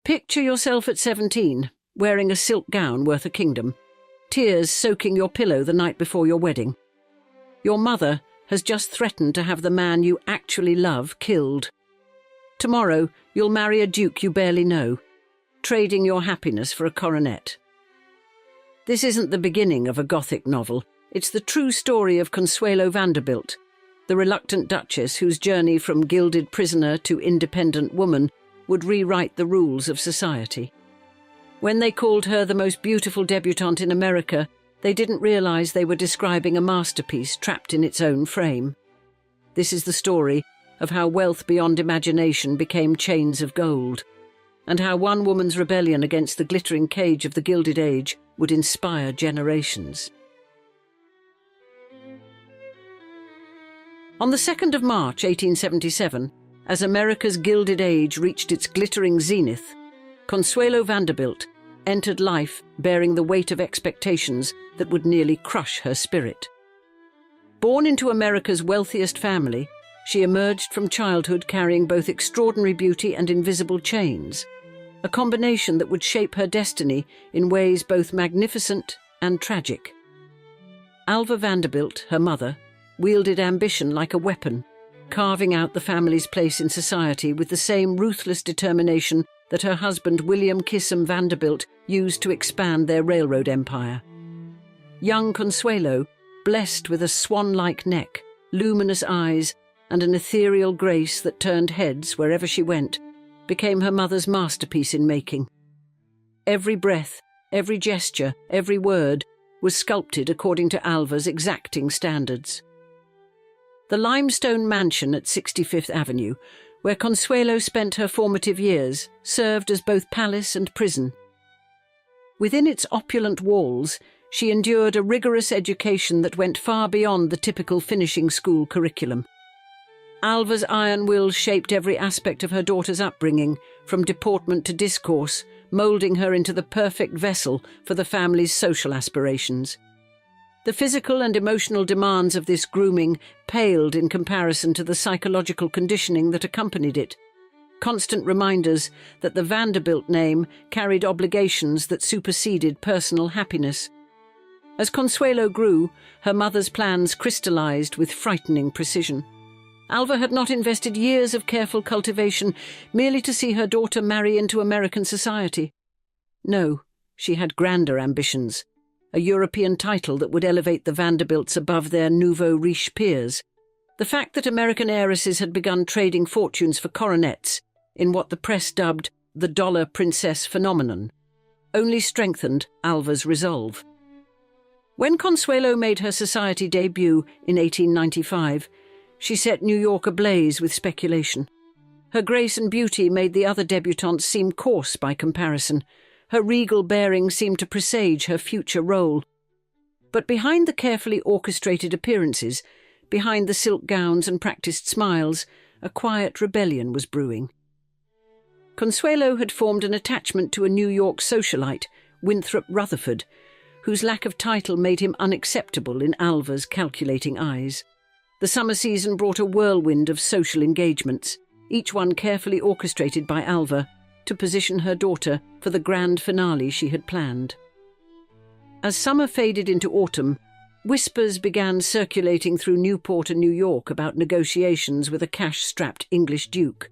Picture yourself at 17, wearing a silk gown worth a kingdom, tears soaking your pillow the night before your wedding. Your mother has just threatened to have the man you actually love killed. Tomorrow, you'll marry a duke you barely know, trading your happiness for a coronet. This isn't the beginning of a Gothic novel. It's the true story of Consuelo Vanderbilt, the reluctant duchess whose journey from gilded prisoner to independent woman would rewrite the rules of society. When they called her the most beautiful debutante in America, they didn't realize they were describing a masterpiece trapped in its own frame. This is the story of how wealth beyond imagination became chains of gold, and how one woman's rebellion against the glittering cage of the Gilded Age would inspire generations. On the 2nd of March 1877, as America's Gilded Age reached its glittering zenith, Consuelo Vanderbilt entered life bearing the weight of expectations that would nearly crush her spirit. Born into America's wealthiest family, she emerged from childhood carrying both extraordinary beauty and invisible chains, a combination that would shape her destiny in ways both magnificent and tragic. Alva Vanderbilt, her mother, wielded ambition like a weapon, carving out the family's place in society with the same ruthless determination that her husband William Kissam Vanderbilt used to expand their railroad empire. Young Consuelo, blessed with a swan-like neck, luminous eyes, and an ethereal grace that turned heads wherever she went, became her mother's masterpiece in making. Every breath, every gesture, every word was sculpted according to Alva's exacting standards. The limestone mansion at 65th Avenue, where Consuelo spent her formative years, served as both palace and prison. Within its opulent walls, she endured a rigorous education that went far beyond the typical finishing school curriculum. Alva's iron will shaped every aspect of her daughter's upbringing, from deportment to discourse, moulding her into the perfect vessel for the family's social aspirations. The physical and emotional demands of this grooming paled in comparison to the psychological conditioning that accompanied it, constant reminders that the Vanderbilt name carried obligations that superseded personal happiness. As Consuelo grew, her mother's plans crystallized with frightening precision. Alva had not invested years of careful cultivation merely to see her daughter marry into American society. No, she had grander ambitions. A European title that would elevate the Vanderbilts above their nouveau riche peers. The fact that American heiresses had begun trading fortunes for coronets in what the press dubbed the dollar princess phenomenon only strengthened Alva's resolve. When Consuelo made her society debut in 1895, she set New York ablaze with speculation. Her grace and beauty made the other debutantes seem coarse by comparison. Her regal bearing seemed to presage her future role. But behind the carefully orchestrated appearances, behind the silk gowns and practiced smiles, a quiet rebellion was brewing. Consuelo had formed an attachment to a New York socialite, Winthrop Rutherford, whose lack of title made him unacceptable in Alva's calculating eyes. The summer season brought a whirlwind of social engagements, each one carefully orchestrated by Alva, to position her daughter for the grand finale she had planned. As summer faded into autumn, whispers began circulating through Newport and New York about negotiations with a cash-strapped English duke.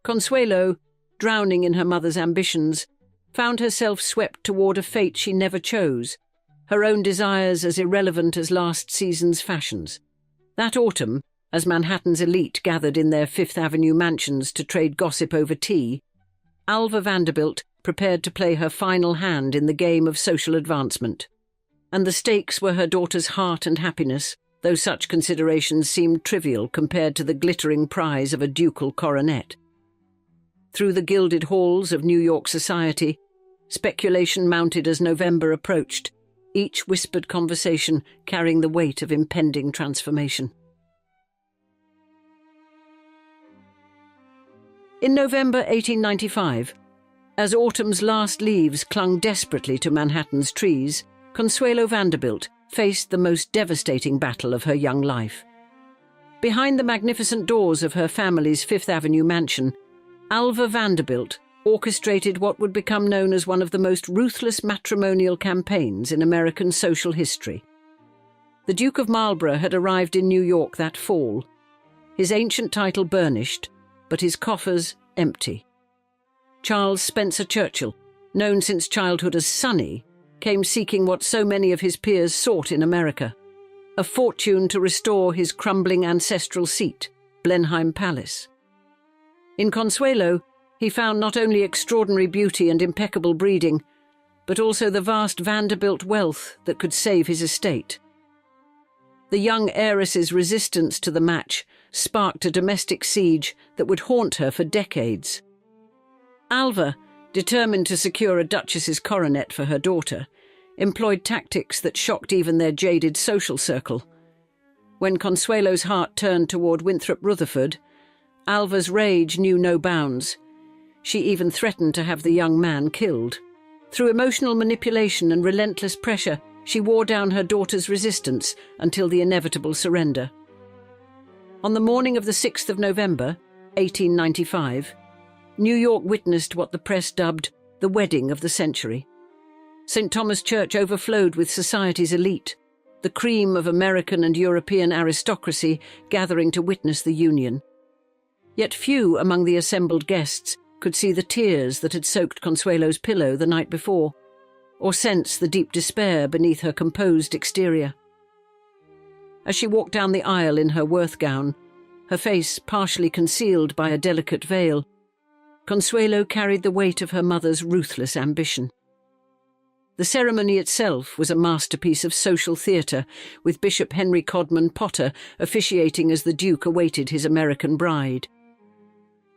Consuelo, drowning in her mother's ambitions, found herself swept toward a fate she never chose, her own desires as irrelevant as last season's fashions. That autumn, as Manhattan's elite gathered in their Fifth Avenue mansions to trade gossip over tea, Alva Vanderbilt prepared to play her final hand in the game of social advancement. And the stakes were her daughter's heart and happiness, though such considerations seemed trivial compared to the glittering prize of a ducal coronet. Through the gilded halls of New York society, speculation mounted as November approached, each whispered conversation carrying the weight of impending transformation. In November 1895, as autumn's last leaves clung desperately to Manhattan's trees, Consuelo Vanderbilt faced the most devastating battle of her young life. Behind the magnificent doors of her family's Fifth Avenue mansion, Alva Vanderbilt, orchestrated what would become known as one of the most ruthless matrimonial campaigns in American social history. The Duke of Marlborough had arrived in New York that fall, his ancient title burnished, but his coffers empty. Charles Spencer Churchill, known since childhood as Sonny, came seeking what so many of his peers sought in America: a fortune to restore his crumbling ancestral seat, Blenheim Palace. In Consuelo, he found not only extraordinary beauty and impeccable breeding, but also the vast Vanderbilt wealth that could save his estate. The young heiress's resistance to the match sparked a domestic siege that would haunt her for decades. Alva, determined to secure a duchess's coronet for her daughter, employed tactics that shocked even their jaded social circle. When Consuelo's heart turned toward Winthrop Rutherford, Alva's rage knew no bounds. She even threatened to have the young man killed. Through emotional manipulation and relentless pressure, she wore down her daughter's resistance until the inevitable surrender. On the morning of the 6th of November, 1895, New York witnessed what the press dubbed the wedding of the century. St. Thomas Church overflowed with society's elite, the cream of American and European aristocracy gathering to witness the union. Yet few among the assembled guests could see the tears that had soaked Consuelo's pillow the night before, or sense the deep despair beneath her composed exterior. As she walked down the aisle in her Worth gown, her face partially concealed by a delicate veil, Consuelo carried the weight of her mother's ruthless ambition. The ceremony itself was a masterpiece of social theatre, with Bishop Henry Codman Potter officiating as the Duke awaited his American bride.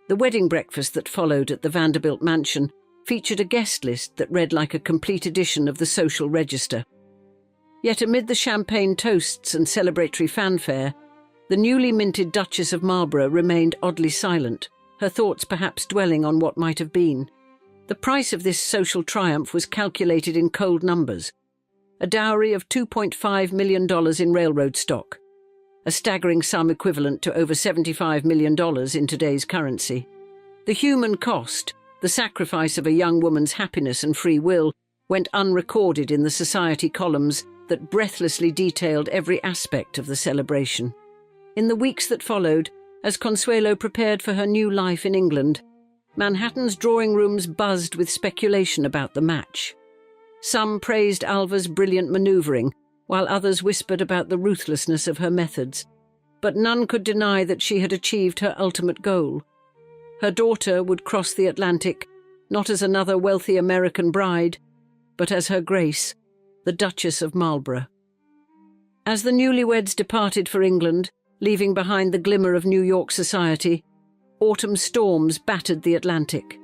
The wedding breakfast that followed at the Vanderbilt mansion featured a guest list that read like a complete edition of the social register. Yet amid the champagne toasts and celebratory fanfare, the newly minted Duchess of Marlborough remained oddly silent, her thoughts perhaps dwelling on what might have been. The price of this social triumph was calculated in cold numbers: a dowry of $2.5 million in railroad stock, a staggering sum equivalent to over $75 million in today's currency. The human cost, the sacrifice of a young woman's happiness and free will, went unrecorded in the society columns that breathlessly detailed every aspect of the celebration. In the weeks that followed, as Consuelo prepared for her new life in England, Manhattan's drawing rooms buzzed with speculation about the match. Some praised Alva's brilliant manoeuvring, while others whispered about the ruthlessness of her methods. But none could deny that she had achieved her ultimate goal. Her daughter would cross the Atlantic, not as another wealthy American bride, but as her Grace, the Duchess of Marlborough. As the newlyweds departed for England, leaving behind the glimmer of New York society, autumn storms battered the Atlantic.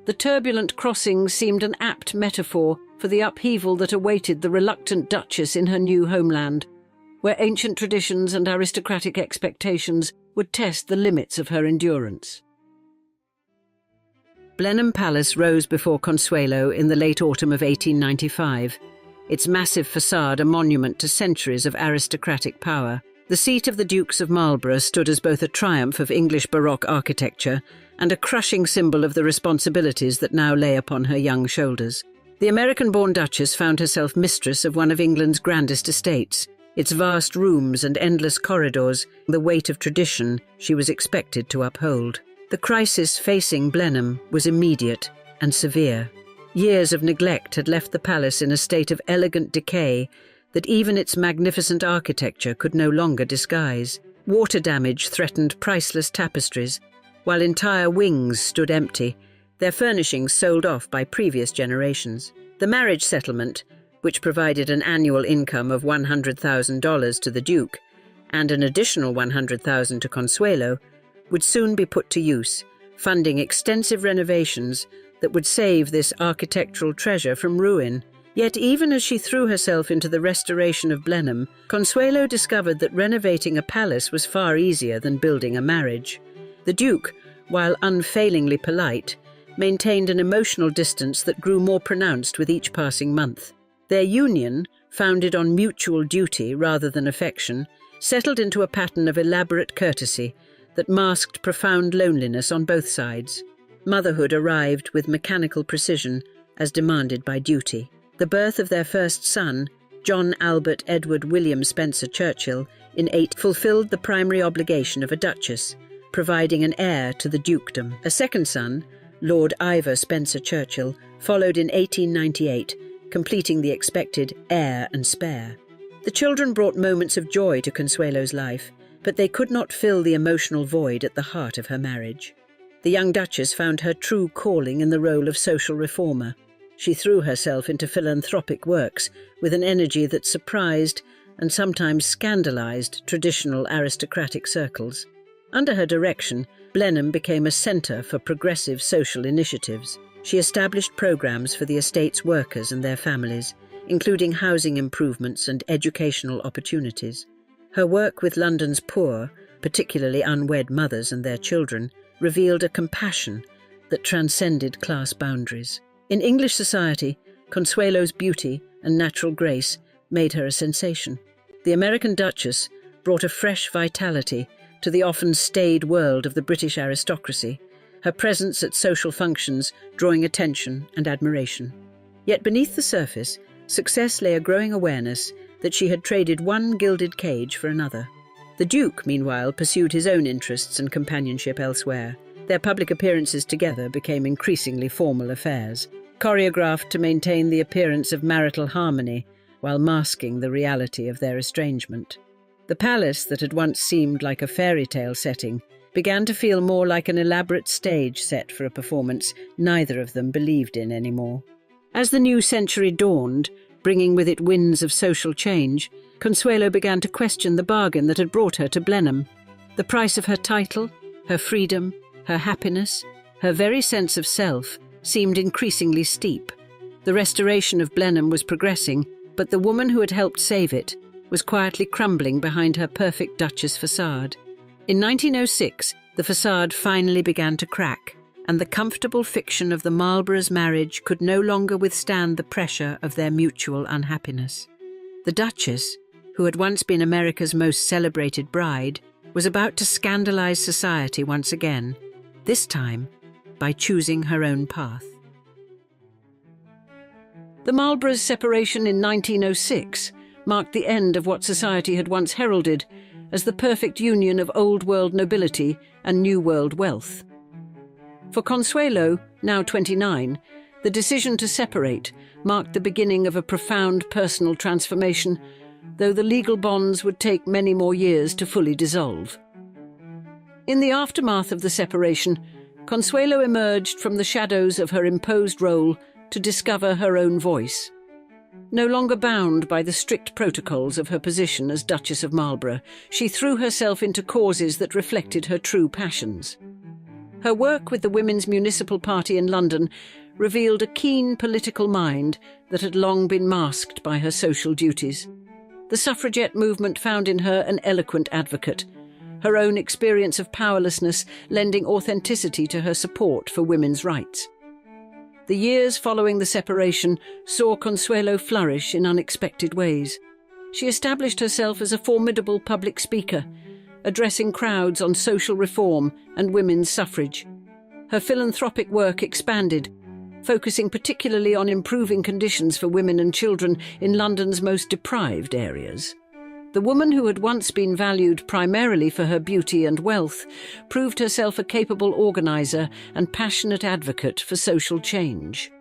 The turbulent crossing seemed an apt metaphor for the upheaval that awaited the reluctant Duchess in her new homeland, where ancient traditions and aristocratic expectations would test the limits of her endurance. Blenheim Palace rose before Consuelo in the late autumn of 1895, its massive facade a monument to centuries of aristocratic power. The seat of the Dukes of Marlborough stood as both a triumph of English Baroque architecture and a crushing symbol of the responsibilities that now lay upon her young shoulders. The American-born Duchess found herself mistress of one of England's grandest estates, its vast rooms and endless corridors, the weight of tradition she was expected to uphold. The crisis facing Blenheim was immediate and severe. Years of neglect had left the palace in a state of elegant decay that even its magnificent architecture could no longer disguise. Water damage threatened priceless tapestries, while entire wings stood empty, their furnishings sold off by previous generations. The marriage settlement, which provided an annual income of $100,000 to the Duke and an additional $100,000 to Consuelo, would soon be put to use, funding extensive renovations that would save this architectural treasure from ruin. Yet even as she threw herself into the restoration of Blenheim, Consuelo discovered that renovating a palace was far easier than building a marriage. The Duke, while unfailingly polite, maintained an emotional distance that grew more pronounced with each passing month. Their union, founded on mutual duty rather than affection, settled into a pattern of elaborate courtesy that masked profound loneliness on both sides. Motherhood arrived with mechanical precision, as demanded by duty. The birth of their first son, John Albert Edward William Spencer Churchill, in 8 fulfilled the primary obligation of a duchess, providing an heir to the dukedom. A second son, Lord Ivor Spencer Churchill, followed in 1898, completing the expected heir and spare. The children brought moments of joy to Consuelo's life, but they could not fill the emotional void at the heart of her marriage. The young Duchess found her true calling in the role of social reformer. She threw herself into philanthropic works with an energy that surprised and sometimes scandalized traditional aristocratic circles. Under her direction, Blenheim became a centre for progressive social initiatives. She established programs for the estate's workers and their families, including housing improvements and educational opportunities. Her work with London's poor, particularly unwed mothers and their children, revealed a compassion that transcended class boundaries. In English society, Consuelo's beauty and natural grace made her a sensation. The American Duchess brought a fresh vitality to the often staid world of the British aristocracy, her presence at social functions drawing attention and admiration. Yet beneath the surface, success lay a growing awareness that she had traded one gilded cage for another. The Duke, meanwhile, pursued his own interests and companionship elsewhere. Their public appearances together became increasingly formal affairs, choreographed to maintain the appearance of marital harmony while masking the reality of their estrangement. The palace that had once seemed like a fairy tale setting began to feel more like an elaborate stage set for a performance neither of them believed in anymore. As the new century dawned, bringing with it winds of social change, Consuelo began to question the bargain that had brought her to Blenheim. The price of her title, her freedom, her happiness, her very sense of self seemed increasingly steep. The restoration of Blenheim was progressing, but the woman who had helped save it was quietly crumbling behind her perfect Duchess facade. In 1906, the facade finally began to crack, and the comfortable fiction of the Marlboroughs' marriage could no longer withstand the pressure of their mutual unhappiness. The Duchess, who had once been America's most celebrated bride, was about to scandalize society once again, this time by choosing her own path. The Marlboroughs' separation in 1906 marked the end of what society had once heralded as the perfect union of Old World nobility and New World wealth. For Consuelo, now 29, the decision to separate marked the beginning of a profound personal transformation, though the legal bonds would take many more years to fully dissolve. In the aftermath of the separation, Consuelo emerged from the shadows of her imposed role to discover her own voice. No longer bound by the strict protocols of her position as Duchess of Marlborough, she threw herself into causes that reflected her true passions. Her work with the Women's Municipal Party in London revealed a keen political mind that had long been masked by her social duties. The suffragette movement found in her an eloquent advocate, her own experience of powerlessness lending authenticity to her support for women's rights. The years following the separation saw Consuelo flourish in unexpected ways. She established herself as a formidable public speaker, addressing crowds on social reform and women's suffrage. Her philanthropic work expanded, focusing particularly on improving conditions for women and children in London's most deprived areas. The woman who had once been valued primarily for her beauty and wealth proved herself a capable organiser and passionate advocate for social change.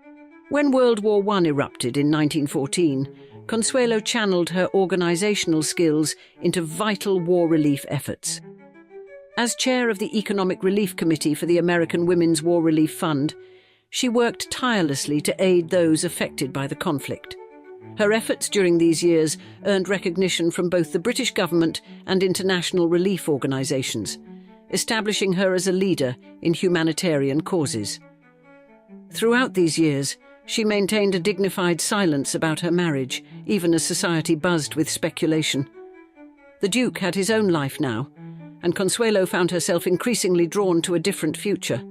When World War I erupted in 1914, Consuelo channeled her organisational skills into vital war relief efforts. As chair of the Economic Relief Committee for the American Women's War Relief Fund, she worked tirelessly to aid those affected by the conflict. Her efforts during these years earned recognition from both the British government and international relief organisations, establishing her as a leader in humanitarian causes. Throughout these years, she maintained a dignified silence about her marriage, even as society buzzed with speculation. The Duke had his own life now, and Consuelo found herself increasingly drawn to a different future.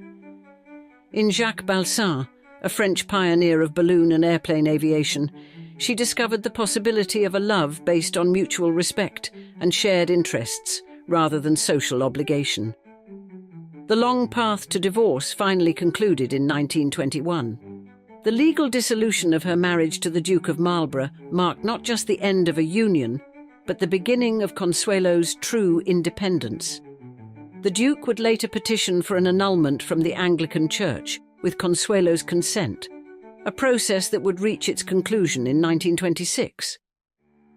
In Jacques Balsan, a French pioneer of balloon and airplane aviation, she discovered the possibility of a love based on mutual respect and shared interests rather than social obligation. The long path to divorce finally concluded in 1921. The legal dissolution of her marriage to the Duke of Marlborough marked not just the end of a union, but the beginning of Consuelo's true independence. The Duke would later petition for an annulment from the Anglican Church, with Consuelo's consent, a process that would reach its conclusion in 1926.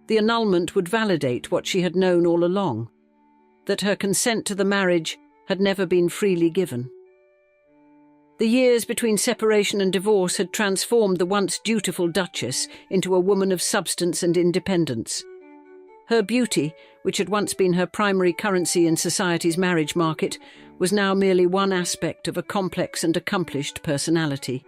The annulment would validate what she had known all along, that her consent to the marriage had never been freely given. The years between separation and divorce had transformed the once dutiful Duchess into a woman of substance and independence. Her beauty, which had once been her primary currency in society's marriage market, was now merely one aspect of a complex and accomplished personality.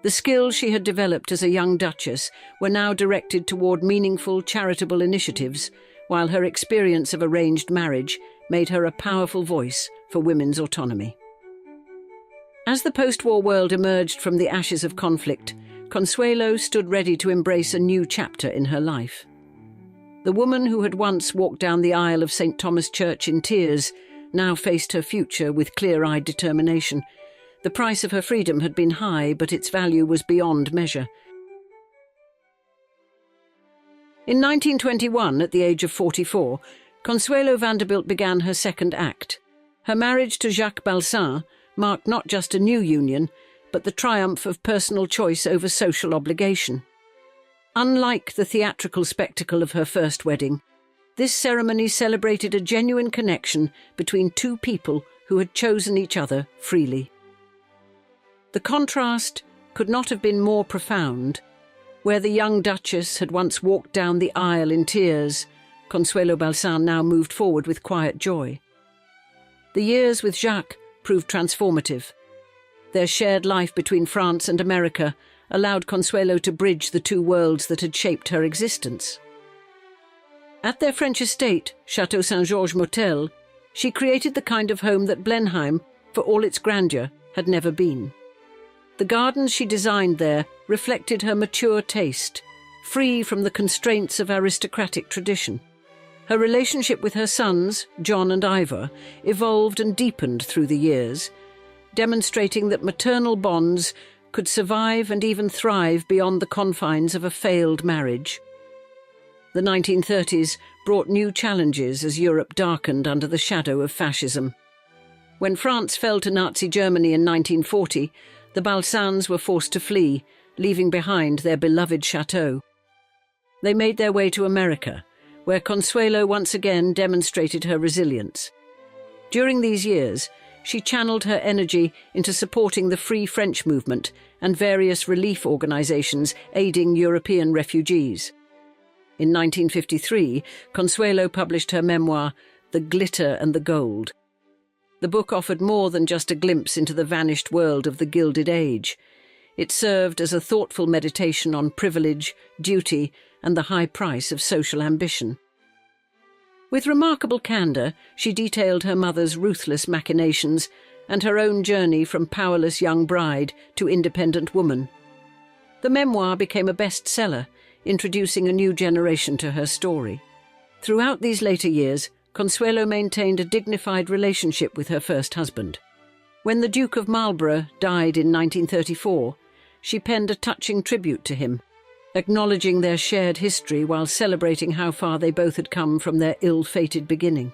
The skills she had developed as a young Duchess were now directed toward meaningful, charitable initiatives, while her experience of arranged marriage made her a powerful voice for women's autonomy. As the post-war world emerged from the ashes of conflict, Consuelo stood ready to embrace a new chapter in her life. The woman who had once walked down the aisle of St. Thomas Church in tears now faced her future with clear-eyed determination. The price of her freedom had been high, but its value was beyond measure. In 1921, at the age of 44, Consuelo Vanderbilt began her second act. Her marriage to Jacques Balsan marked not just a new union, but the triumph of personal choice over social obligation. Unlike the theatrical spectacle of her first wedding, this ceremony celebrated a genuine connection between two people who had chosen each other freely. The contrast could not have been more profound. Where the young Duchess had once walked down the aisle in tears, Consuelo Balsan now moved forward with quiet joy. The years with Jacques proved transformative. Their shared life between France and America allowed Consuelo to bridge the two worlds that had shaped her existence. At their French estate, Château Saint-Georges Motel, she created the kind of home that Blenheim, for all its grandeur, had never been. The gardens she designed there reflected her mature taste, free from the constraints of aristocratic tradition. Her relationship with her sons, John and Ivor, evolved and deepened through the years, demonstrating that maternal bonds could survive and even thrive beyond the confines of a failed marriage. The 1930s brought new challenges as Europe darkened under the shadow of fascism. When France fell to Nazi Germany in 1940, the Balsans were forced to flee, leaving behind their beloved chateau. They made their way to America, where Consuelo once again demonstrated her resilience. During these years, she channeled her energy into supporting the Free French movement and various relief organizations aiding European refugees. In 1953, Consuelo published her memoir, The Glitter and the Gold. The book offered more than just a glimpse into the vanished world of the Gilded Age. It served as a thoughtful meditation on privilege, duty, and the high price of social ambition. With remarkable candour, she detailed her mother's ruthless machinations and her own journey from powerless young bride to independent woman. The memoir became a bestseller, introducing a new generation to her story. Throughout these later years, Consuelo maintained a dignified relationship with her first husband. When the Duke of Marlborough died in 1934, she penned a touching tribute to him, acknowledging their shared history while celebrating how far they both had come from their ill-fated beginning.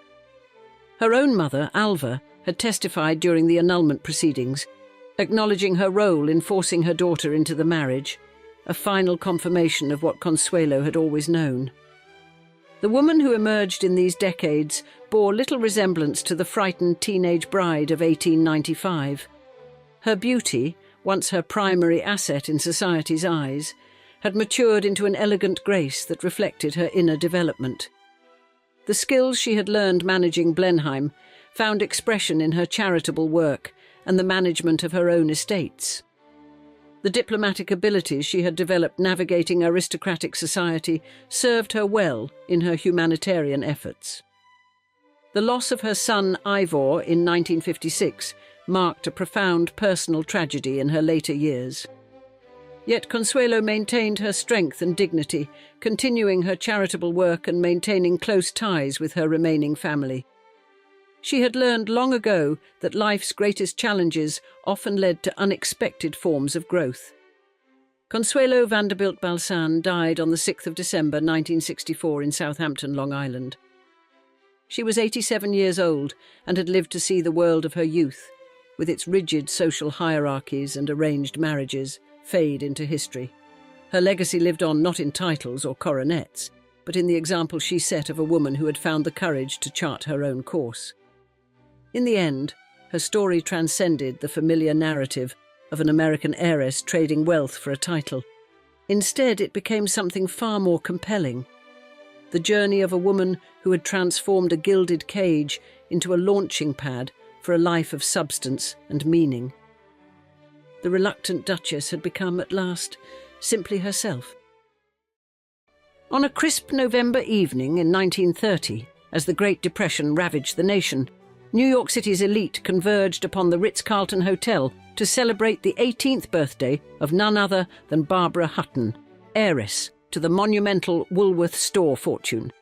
Her own mother, Alva, had testified during the annulment proceedings, acknowledging her role in forcing her daughter into the marriage, a final confirmation of what Consuelo had always known. The woman who emerged in these decades bore little resemblance to the frightened teenage bride of 1895. Her beauty, once her primary asset in society's eyes, had matured into an elegant grace that reflected her inner development. The skills she had learned managing Blenheim found expression in her charitable work and the management of her own estates. The diplomatic abilities she had developed navigating aristocratic society served her well in her humanitarian efforts. The loss of her son Ivor in 1956 marked a profound personal tragedy in her later years. Yet Consuelo maintained her strength and dignity, continuing her charitable work and maintaining close ties with her remaining family. She had learned long ago that life's greatest challenges often led to unexpected forms of growth. Consuelo Vanderbilt Balsan died on the 6th of December 1964 in Southampton, Long Island. She was 87 years old and had lived to see the world of her youth, with its rigid social hierarchies and arranged marriages, fade into history. Her legacy lived on not in titles or coronets, but in the example she set of a woman who had found the courage to chart her own course. In the end, her story transcended the familiar narrative of an American heiress trading wealth for a title. Instead, it became something far more compelling. The journey of a woman who had transformed a gilded cage into a launching pad for a life of substance and meaning. The reluctant Duchess had become, at last, simply herself. On a crisp November evening in 1930, as the Great Depression ravaged the nation, New York City's elite converged upon the Ritz-Carlton Hotel to celebrate the 18th birthday of none other than Barbara Hutton, heiress to the monumental Woolworth store fortune.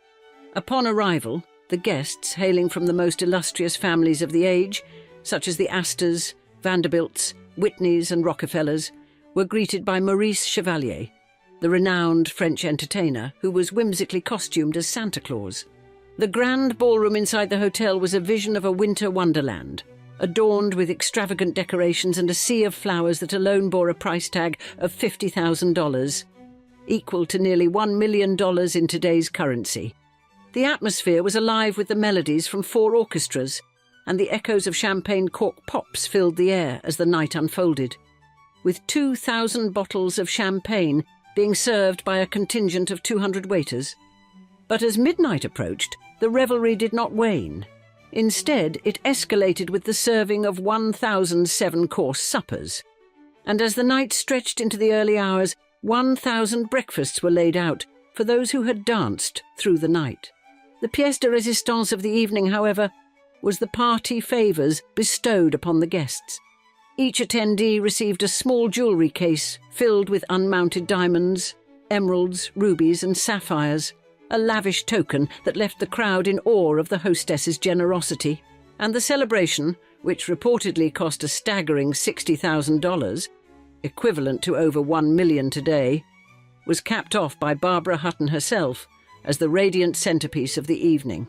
Upon arrival, the guests, hailing from the most illustrious families of the age, such as the Astors, Vanderbilts, Whitneys and Rockefellers, were greeted by Maurice Chevalier, the renowned French entertainer who was whimsically costumed as Santa Claus. The grand ballroom inside the hotel was a vision of a winter wonderland, adorned with extravagant decorations and a sea of flowers that alone bore a price tag of $50,000, equal to nearly $1 million in today's currency. The atmosphere was alive with the melodies from 4 orchestras, and the echoes of champagne cork pops filled the air as the night unfolded, with 2,000 bottles of champagne being served by a contingent of 200 waiters. But as midnight approached, the revelry did not wane. Instead, it escalated with the serving of 1,000 7-course suppers. And as the night stretched into the early hours, 1,000 breakfasts were laid out for those who had danced through the night. The pièce de résistance of the evening, however, was the party favours bestowed upon the guests. Each attendee received a small jewellery case filled with unmounted diamonds, emeralds, rubies and sapphires, a lavish token that left the crowd in awe of the hostess's generosity. And the celebration, which reportedly cost a staggering $60,000, equivalent to over $1 million today, was capped off by Barbara Hutton herself as the radiant centrepiece of the evening.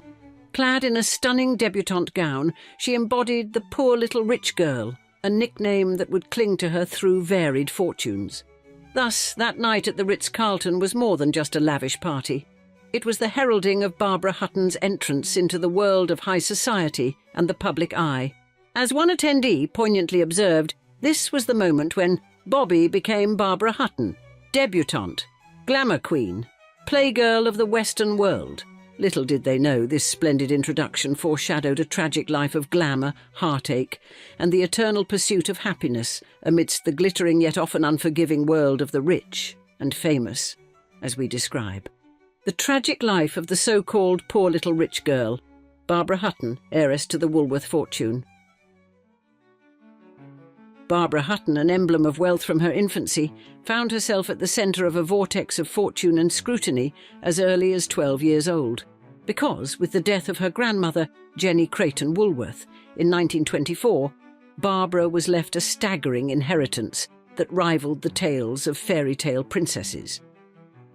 Clad in a stunning debutante gown, she embodied the poor little rich girl, a nickname that would cling to her through varied fortunes. Thus, that night at the Ritz-Carlton was more than just a lavish party. It was the heralding of Barbara Hutton's entrance into the world of high society and the public eye. As one attendee poignantly observed, this was the moment when Bobby became Barbara Hutton, debutante, glamour queen, playgirl of the Western world. Little did they know this splendid introduction foreshadowed a tragic life of glamour, heartache, and the eternal pursuit of happiness amidst the glittering yet often unforgiving world of the rich and famous, as we describe. The tragic life of the so-called poor little rich girl, Barbara Hutton, heiress to the Woolworth fortune. Barbara Hutton, an emblem of wealth from her infancy, found herself at the centre of a vortex of fortune and scrutiny as early as 12 years old, because, with the death of her grandmother, Jenny Creighton Woolworth, in 1924, Barbara was left a staggering inheritance that rivalled the tales of fairy tale princesses.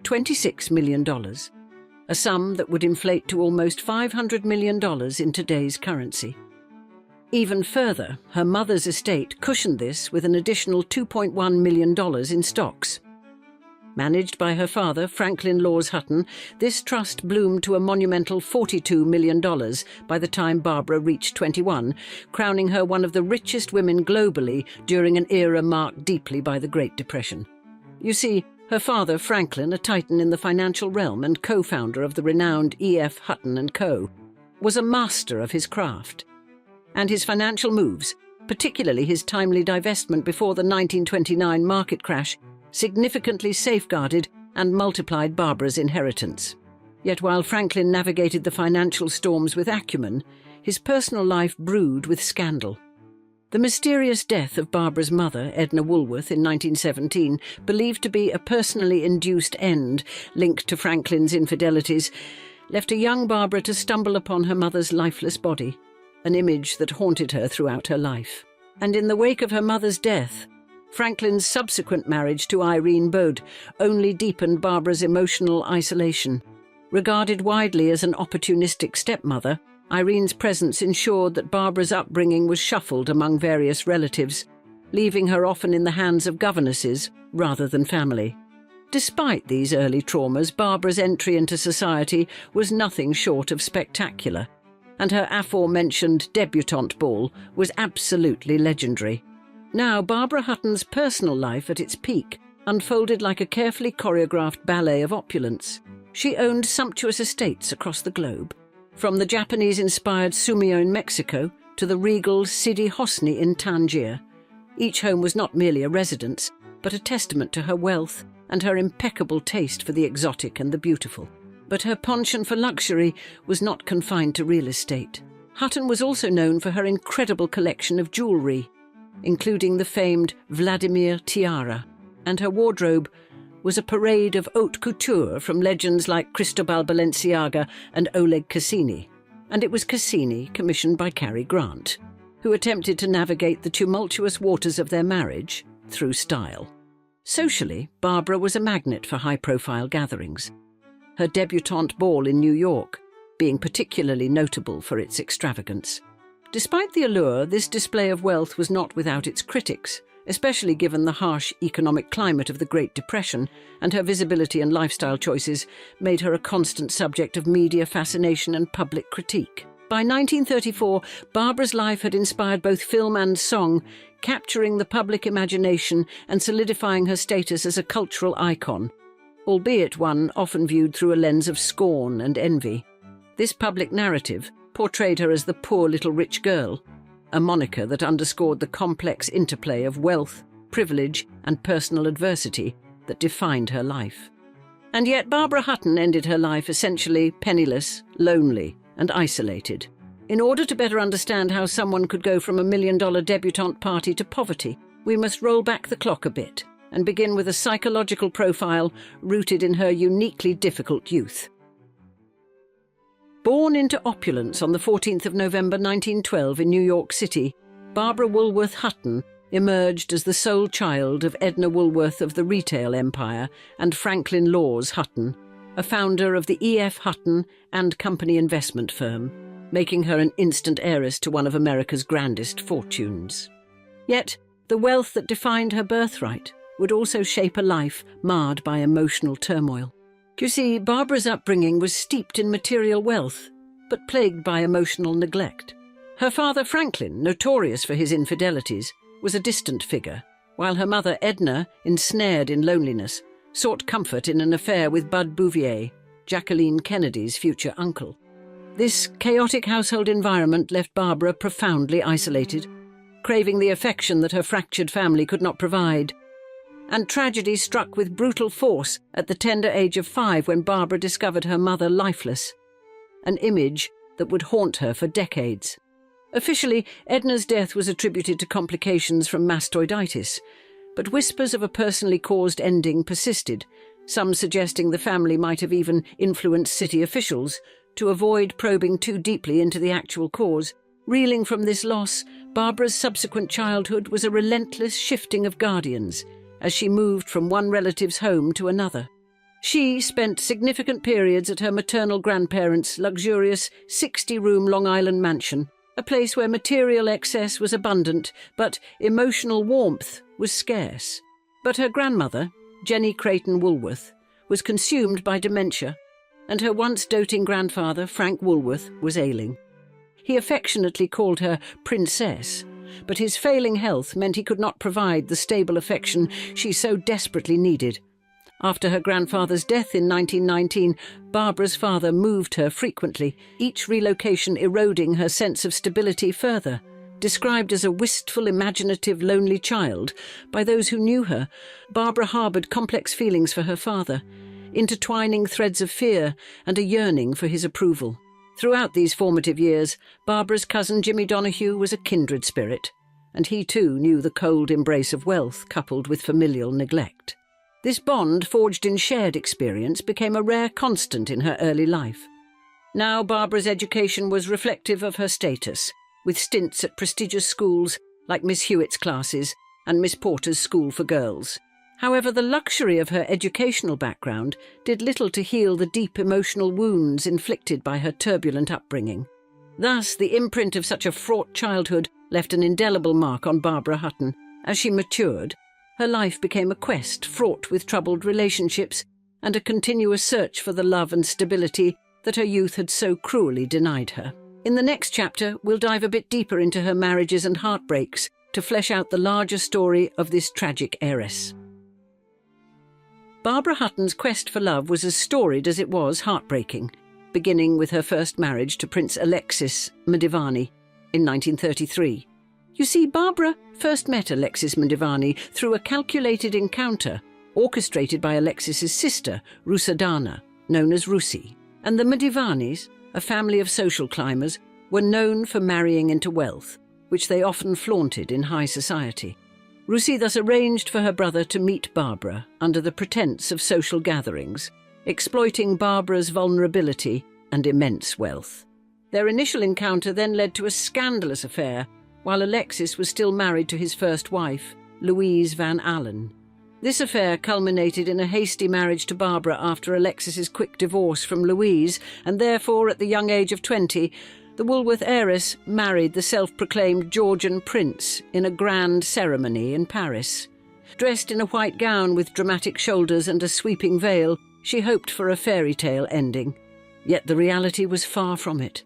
$26 million, a sum that would inflate to almost $500 million in today's currency. Even further, her mother's estate cushioned this with an additional $2.1 million in stocks. Managed by her father, Franklin Laws Hutton, this trust bloomed to a monumental $42 million by the time Barbara reached 21, crowning her one of the richest women globally during an era marked deeply by the Great Depression. You see, her father, Franklin, a titan in the financial realm and co-founder of the renowned E.F. Hutton & Co., was a master of his craft. And his financial moves, particularly his timely divestment before the 1929 market crash, significantly safeguarded and multiplied Barbara's inheritance. Yet while Franklin navigated the financial storms with acumen, his personal life brewed with scandal. The mysterious death of Barbara's mother, Edna Woolworth, in 1917, believed to be a personally induced end linked to Franklin's infidelities, left a young Barbara to stumble upon her mother's lifeless body. an image that haunted her throughout her life. And in the wake of her mother's death, Franklin's subsequent marriage to Irene Bode only deepened Barbara's emotional isolation. Regarded widely as an opportunistic stepmother, Irene's presence ensured that Barbara's upbringing was shuffled among various relatives, leaving her often in the hands of governesses rather than family. Despite these early traumas, Barbara's entry into society was nothing short of spectacular, and her aforementioned debutante ball was absolutely legendary. Now, Barbara Hutton's personal life at its peak unfolded like a carefully choreographed ballet of opulence. She owned sumptuous estates across the globe, from the Japanese-inspired Sumio in Mexico to the regal Sidi Hosni in Tangier. Each home was not merely a residence, but a testament to her wealth and her impeccable taste for the exotic and the beautiful. But her penchant for luxury was not confined to real estate. Hutton was also known for her incredible collection of jewellery, including the famed Vladimir tiara, and her wardrobe was a parade of haute couture from legends like Cristobal Balenciaga and Oleg Cassini. And it was Cassini, commissioned by Cary Grant, who attempted to navigate the tumultuous waters of their marriage through style. Socially, Barbara was a magnet for high-profile gatherings, her debutante ball in New York being particularly notable for its extravagance. Despite the allure, this display of wealth was not without its critics, especially given the harsh economic climate of the Great Depression, and her visibility and lifestyle choices made her a constant subject of media fascination and public critique. By 1934, Barbara's life had inspired both film and song, capturing the public imagination and solidifying her status as a cultural icon, albeit one often viewed through a lens of scorn and envy. This public narrative portrayed her as the poor little rich girl, a moniker that underscored the complex interplay of wealth, privilege, and personal adversity that defined her life. And yet Barbara Hutton ended her life essentially penniless, lonely, and isolated. In order to better understand how someone could go from $1 million debutante party to poverty, we must roll back the clock a bit and begin with a psychological profile rooted in her uniquely difficult youth. Born into opulence on the 14th of November 1912 in New York City, Barbara Woolworth Hutton emerged as the sole child of Edna Woolworth of the retail empire and Franklin Laws Hutton, a founder of the E.F. Hutton and Company investment firm, making her an instant heiress to one of America's grandest fortunes. Yet, the wealth that defined her birthright would also shape a life marred by emotional turmoil. You see, Barbara's upbringing was steeped in material wealth, but plagued by emotional neglect. Her father, Franklin, notorious for his infidelities, was a distant figure, while her mother, Edna, ensnared in loneliness, sought comfort in an affair with Bud Bouvier, Jacqueline Kennedy's future uncle. This chaotic household environment left Barbara profoundly isolated, craving the affection that her fractured family could not provide. And tragedy struck with brutal force at the tender age of 5 when Barbara discovered her mother lifeless, an image that would haunt her for decades. Officially, Edna's death was attributed to complications from mastoiditis, but whispers of a personally caused ending persisted, some suggesting the family might have even influenced city officials to avoid probing too deeply into the actual cause. Reeling from this loss, Barbara's subsequent childhood was a relentless shifting of guardians, as she moved from one relative's home to another. She spent significant periods at her maternal grandparents' luxurious 60-room Long Island mansion, a place where material excess was abundant, but emotional warmth was scarce. But her grandmother, Jenny Creighton Woolworth, was consumed by dementia, and her once doting grandfather, Frank Woolworth, was ailing. He affectionately called her Princess, but his failing health meant he could not provide the stable affection she so desperately needed. After her grandfather's death in 1919, Barbara's father moved her frequently, each relocation eroding her sense of stability further. Described as a wistful, imaginative, lonely child by those who knew her, Barbara harboured complex feelings for her father, intertwining threads of fear and a yearning for his approval. Throughout these formative years, Barbara's cousin Jimmy Donahue was a kindred spirit, and he too knew the cold embrace of wealth coupled with familial neglect. This bond, forged in shared experience, became a rare constant in her early life. Now Barbara's education was reflective of her status, with stints at prestigious schools like Miss Hewitt's classes and Miss Porter's School for Girls. However, the luxury of her educational background did little to heal the deep emotional wounds inflicted by her turbulent upbringing. Thus, the imprint of such a fraught childhood left an indelible mark on Barbara Hutton. As she matured, her life became a quest fraught with troubled relationships and a continuous search for the love and stability that her youth had so cruelly denied her. In the next chapter, we'll dive a bit deeper into her marriages and heartbreaks to flesh out the larger story of this tragic heiress. Barbara Hutton's quest for love was as storied as it was heartbreaking, beginning with her first marriage to Prince Alexis Mdivani in 1933. You see, Barbara first met Alexis Mdivani through a calculated encounter orchestrated by Alexis's sister, Rusadana, known as Rusi. And the Mdivanis, a family of social climbers, were known for marrying into wealth, which they often flaunted in high society. Rusi thus arranged for her brother to meet Barbara under the pretense of social gatherings, exploiting Barbara's vulnerability and immense wealth. Their initial encounter then led to a scandalous affair, while Alexis was still married to his first wife, Louise Van Allen. This affair culminated in a hasty marriage to Barbara after Alexis's quick divorce from Louise, and therefore, at the young age of 20, the Woolworth heiress married the self-proclaimed Georgian prince in a grand ceremony in Paris. Dressed in a white gown with dramatic shoulders and a sweeping veil, she hoped for a fairy tale ending. Yet the reality was far from it.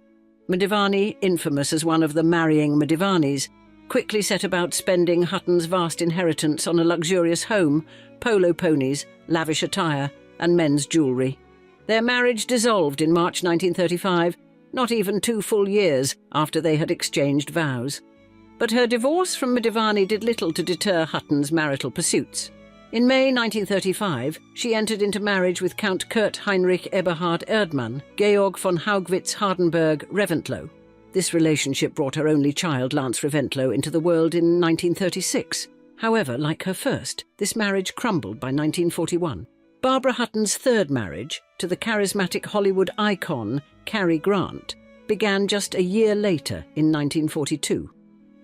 Mdivani, infamous as one of the marrying Mdivanis, quickly set about spending Hutton's vast inheritance on a luxurious home, polo ponies, lavish attire, and men's jewellery. Their marriage dissolved in March 1935, not even 2 full years after they had exchanged vows. But her divorce from Mdivani did little to deter Hutton's marital pursuits. In May 1935, she entered into marriage with Count Kurt Heinrich Eberhard Erdmann, Georg von Haugwitz-Hardenberg-Reventlow. This relationship brought her only child, Lance Reventlow, into the world in 1936. However, like her first, this marriage crumbled by 1941. Barbara Hutton's third marriage, to the charismatic Hollywood icon Cary Grant, began just a year later in 1942.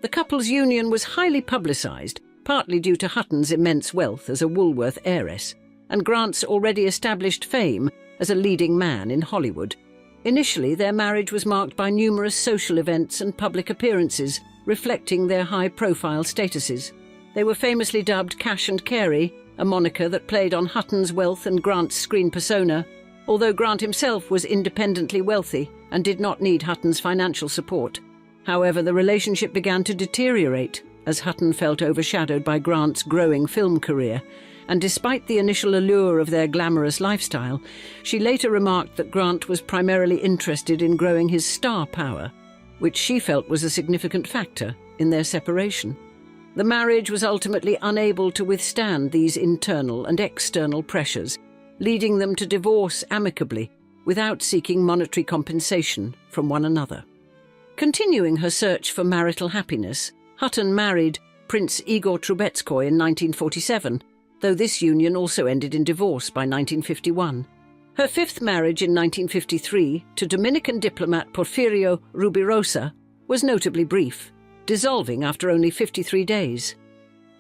The couple's union was highly publicised, partly due to Hutton's immense wealth as a Woolworth heiress, and Grant's already established fame as a leading man in Hollywood. Initially, their marriage was marked by numerous social events and public appearances, reflecting their high-profile statuses. They were famously dubbed Cash and Carey, a moniker that played on Hutton's wealth and Grant's screen persona, although Grant himself was independently wealthy and did not need Hutton's financial support. However, the relationship began to deteriorate as Hutton felt overshadowed by Grant's growing film career, and despite the initial allure of their glamorous lifestyle, she later remarked that Grant was primarily interested in growing his star power, which she felt was a significant factor in their separation. The marriage was ultimately unable to withstand these internal and external pressures, leading them to divorce amicably without seeking monetary compensation from one another. Continuing her search for marital happiness, Hutton married Prince Igor Trubetskoy in 1947, though this union also ended in divorce by 1951. Her fifth marriage in 1953 to Dominican diplomat Porfirio Rubirosa was notably brief, dissolving after only 53 days.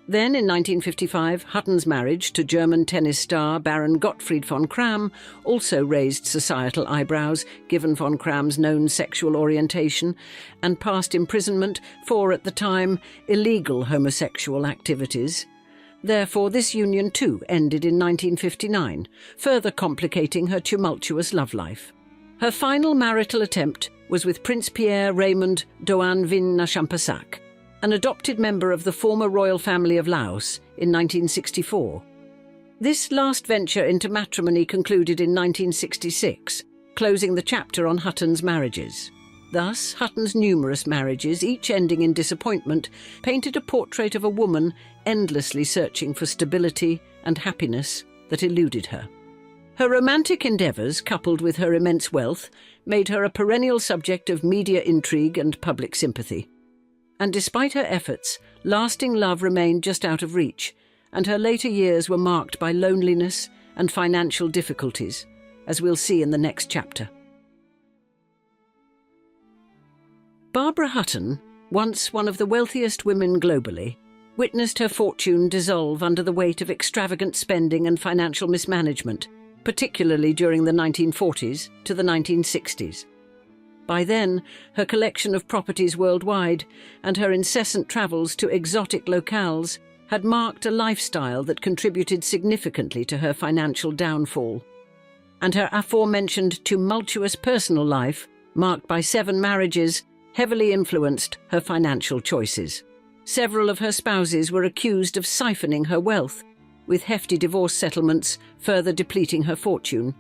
Then, in 1955, Hutton's marriage to German tennis star Baron Gottfried von Cramm also raised societal eyebrows, given von Cramm's known sexual orientation and past imprisonment for, at the time, illegal homosexual activities. Therefore, this union too ended in 1959, further complicating her tumultuous love life. Her final marital attempt was with Prince Pierre Raymond Doan Vin Champasak, an adopted member of the former royal family of Laos, in 1964. This last venture into matrimony concluded in 1966, closing the chapter on Hutton's marriages. Thus, Hutton's numerous marriages, each ending in disappointment, painted a portrait of a woman endlessly searching for stability and happiness that eluded her. Her romantic endeavours, coupled with her immense wealth, made her a perennial subject of media intrigue and public sympathy. And despite her efforts, lasting love remained just out of reach, and her later years were marked by loneliness and financial difficulties, as we'll see in the next chapter. Barbara Hutton, once one of the wealthiest women globally, witnessed her fortune dissolve under the weight of extravagant spending and financial mismanagement, particularly during the 1940s to the 1960s. By then, her collection of properties worldwide and her incessant travels to exotic locales had marked a lifestyle that contributed significantly to her financial downfall. And her aforementioned tumultuous personal life, marked by 7 marriages, heavily influenced her financial choices. Several of her spouses were accused of siphoning her wealth, with hefty divorce settlements further depleting her fortune.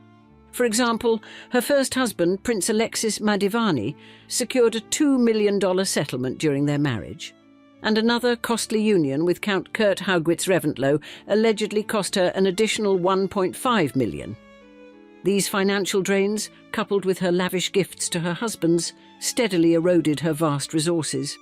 For example, her first husband, Prince Alexis Madivani, secured a $2 million settlement during their marriage. And another costly union with Count Kurt Haugwitz-Reventlow allegedly cost her an additional $1.5 million. These financial drains, coupled with her lavish gifts to her husbands, steadily eroded her vast resources.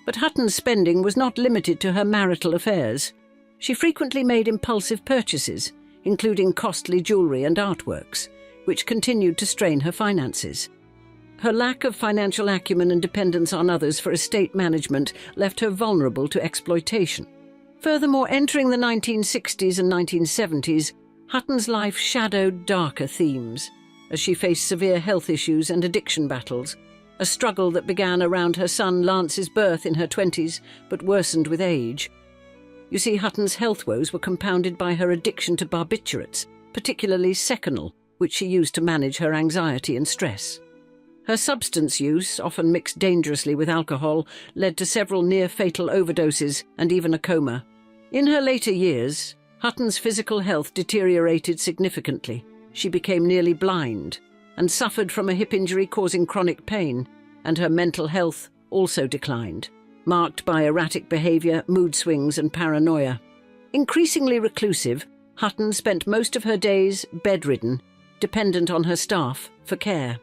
But Hutton's spending was not limited to her marital affairs. She frequently made impulsive purchases, including costly jewellery and artworks, which continued to strain her finances. Her lack of financial acumen and dependence on others for estate management left her vulnerable to exploitation. Furthermore, entering the 1960s and 1970s, Hutton's life shadowed darker themes, as she faced severe health issues and addiction battles, a struggle that began around her son Lance's birth in her 20s, but worsened with age. You see, Hutton's health woes were compounded by her addiction to barbiturates, particularly Seconal, which she used to manage her anxiety and stress. Her substance use, often mixed dangerously with alcohol, led to several near-fatal overdoses and even a coma. In her later years, Hutton's physical health deteriorated significantly. She became nearly blind and suffered from a hip injury causing chronic pain, and her mental health also declined, marked by erratic behaviour, mood swings and paranoia. Increasingly reclusive, Hutton spent most of her days bedridden, dependent on her staff for care.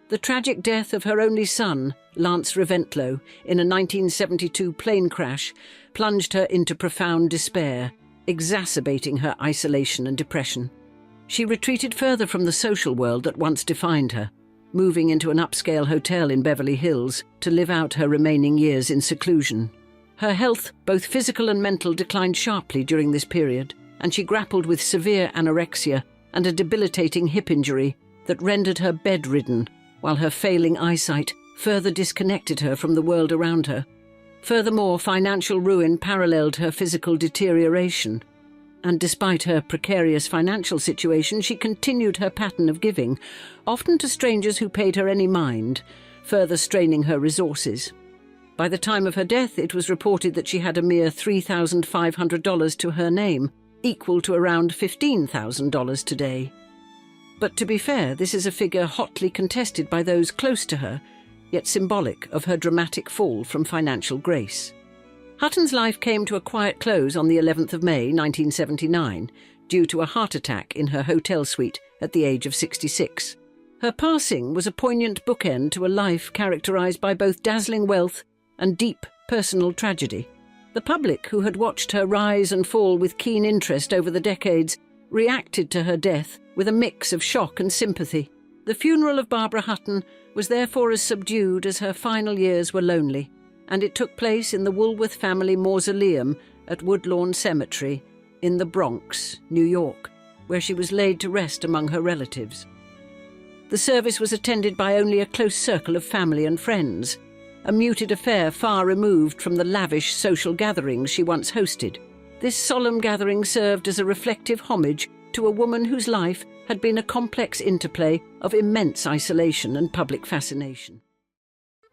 The tragic death of her only son, Lance Reventlow, in a 1972 plane crash, plunged her into profound despair, exacerbating her isolation and depression. She retreated further from the social world that once defined her, moving into an upscale hotel in Beverly Hills to live out her remaining years in seclusion. Her health, both physical and mental, declined sharply during this period, and she grappled with severe anorexia and a debilitating hip injury that rendered her bedridden, while her failing eyesight further disconnected her from the world around her. Furthermore, financial ruin paralleled her physical deterioration, and despite her precarious financial situation, she continued her pattern of giving, often to strangers who paid her any mind, further straining her resources. By the time of her death, it was reported that she had a mere $3,500 to her name, equal to around $15,000 today. But to be fair, this is a figure hotly contested by those close to her, yet symbolic of her dramatic fall from financial grace. Hutton's life came to a quiet close on the 11th of May 1979 due to a heart attack in her hotel suite at the age of 66. Her passing was a poignant bookend to a life characterised by both dazzling wealth and deep personal tragedy. The public, who had watched her rise and fall with keen interest over the decades, reacted to her death with a mix of shock and sympathy. The funeral of Barbara Hutton was therefore as subdued as her final years were lonely, and it took place in the Woolworth family mausoleum at Woodlawn Cemetery in the Bronx, New York, where she was laid to rest among her relatives. The service was attended by only a close circle of family and friends, a muted affair far removed from the lavish social gatherings she once hosted. This solemn gathering served as a reflective homage to a woman whose life had been a complex interplay of immense isolation and public fascination.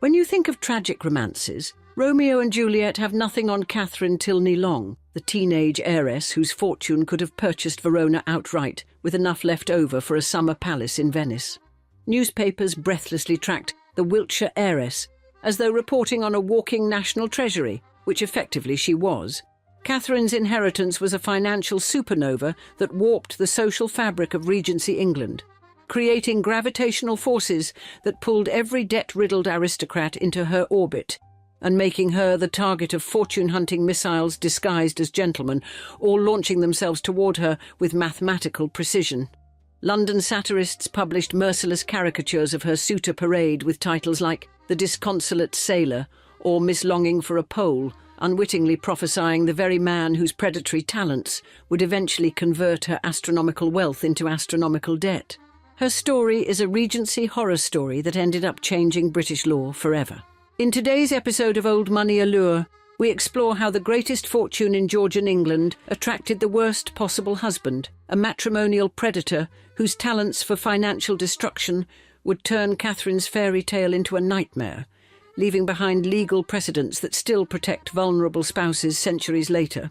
When you think of tragic romances, Romeo and Juliet have nothing on Catherine Tylney-Long, the teenage heiress whose fortune could have purchased Verona outright with enough left over for a summer palace in Venice. Newspapers breathlessly tracked the Wiltshire heiress, as though reporting on a walking national treasury, which effectively she was. Catherine's inheritance was a financial supernova that warped the social fabric of Regency England, creating gravitational forces that pulled every debt-riddled aristocrat into her orbit, and making her the target of fortune-hunting missiles disguised as gentlemen, all launching themselves toward her with mathematical precision. London satirists published merciless caricatures of her suitor parade with titles like The Disconsolate Sailor or Miss Longing for a Pole, unwittingly prophesying the very man whose predatory talents would eventually convert her astronomical wealth into astronomical debt. Her story is a Regency horror story that ended up changing British law forever. In today's episode of Old Money Allure, we explore how the greatest fortune in Georgian England attracted the worst possible husband, a matrimonial predator whose talents for financial destruction would turn Catherine's fairy tale into a nightmare, leaving behind legal precedents that still protect vulnerable spouses centuries later.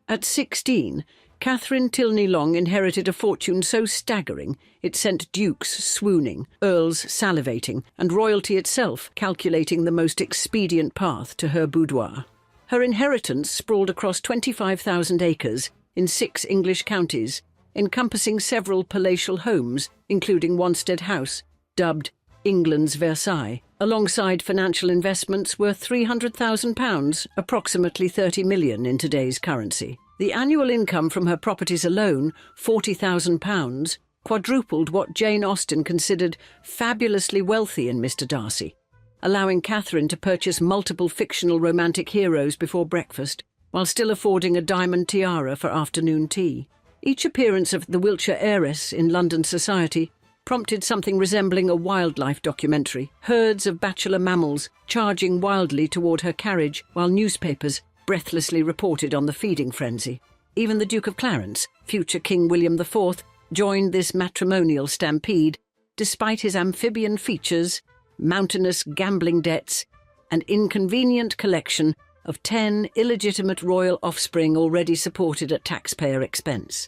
At 16, Catherine Tylney-Long inherited a fortune so staggering it sent dukes swooning, earls salivating, and royalty itself calculating the most expedient path to her boudoir. Her inheritance sprawled across 25,000 acres in 6 English counties, encompassing several palatial homes, including Wanstead House, dubbed England's Versailles, alongside financial investments worth £300,000, approximately 30 million in today's currency. The annual income from her properties alone, £40,000, quadrupled what Jane Austen considered fabulously wealthy in Mr. Darcy, allowing Catherine to purchase multiple fictional romantic heroes before breakfast, while still affording a diamond tiara for afternoon tea. Each appearance of the Wiltshire heiress in London society prompted something resembling a wildlife documentary, herds of bachelor mammals charging wildly toward her carriage, while newspapers breathlessly reported on the feeding frenzy. Even the Duke of Clarence, future King William IV, joined this matrimonial stampede, despite his amphibian features, mountainous gambling debts, and inconvenient collection of 10 illegitimate royal offspring already supported at taxpayer expense.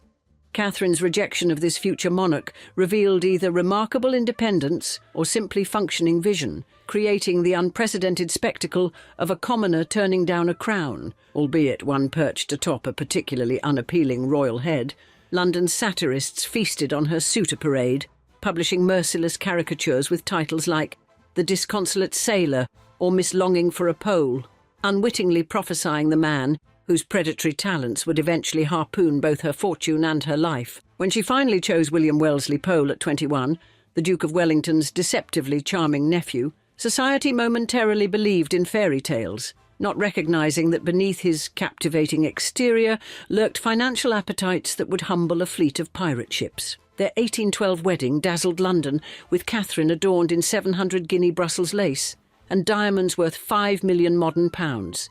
Catherine's rejection of this future monarch revealed either remarkable independence or simply functioning vision, creating the unprecedented spectacle of a commoner turning down a crown, albeit one perched atop a particularly unappealing royal head. London satirists feasted on her suitor parade, publishing merciless caricatures with titles like The Disconsolate Sailor or Miss Longing for a Pole, unwittingly prophesying the man whose predatory talents would eventually harpoon both her fortune and her life. When she finally chose William Wellesley Pole at 21, the Duke of Wellington's deceptively charming nephew, society momentarily believed in fairy tales, not recognising that beneath his captivating exterior lurked financial appetites that would humble a fleet of pirate ships. Their 1812 wedding dazzled London, with Catherine adorned in 700 guinea Brussels lace and diamonds worth 5 million modern pounds.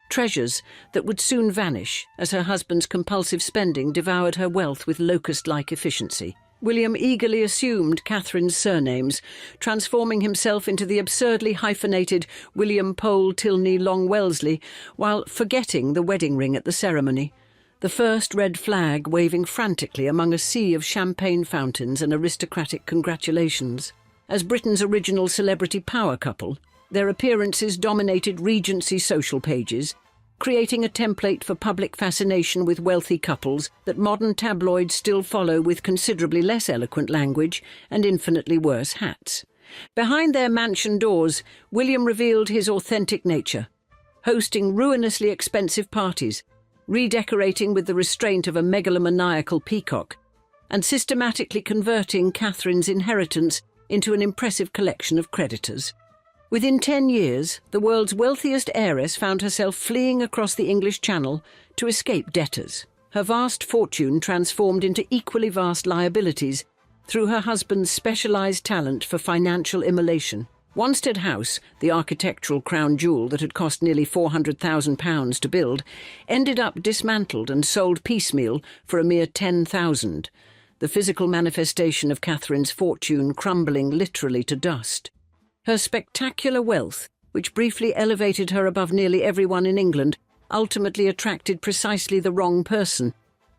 Treasures that would soon vanish as her husband's compulsive spending devoured her wealth with locust-like efficiency. William eagerly assumed Catherine's surnames, transforming himself into the absurdly hyphenated William Pole Tylney-Long Wellesley, while forgetting the wedding ring at the ceremony, the first red flag waving frantically among a sea of champagne fountains and aristocratic congratulations. As Britain's original celebrity power couple, their appearances dominated Regency social pages, creating a template for public fascination with wealthy couples that modern tabloids still follow with considerably less eloquent language and infinitely worse hats. Behind their mansion doors, William revealed his authentic nature, hosting ruinously expensive parties, redecorating with the restraint of a megalomaniacal peacock, and systematically converting Catherine's inheritance into an impressive collection of creditors. Within 10 years, the world's wealthiest heiress found herself fleeing across the English Channel to escape debtors, her vast fortune transformed into equally vast liabilities through her husband's specialised talent for financial immolation. Wanstead House, the architectural crown jewel that had cost nearly £400,000 to build, ended up dismantled and sold piecemeal for a mere £10,000, the physical manifestation of Catherine's fortune crumbling literally to dust. Her spectacular wealth, which briefly elevated her above nearly everyone in England, ultimately attracted precisely the wrong person,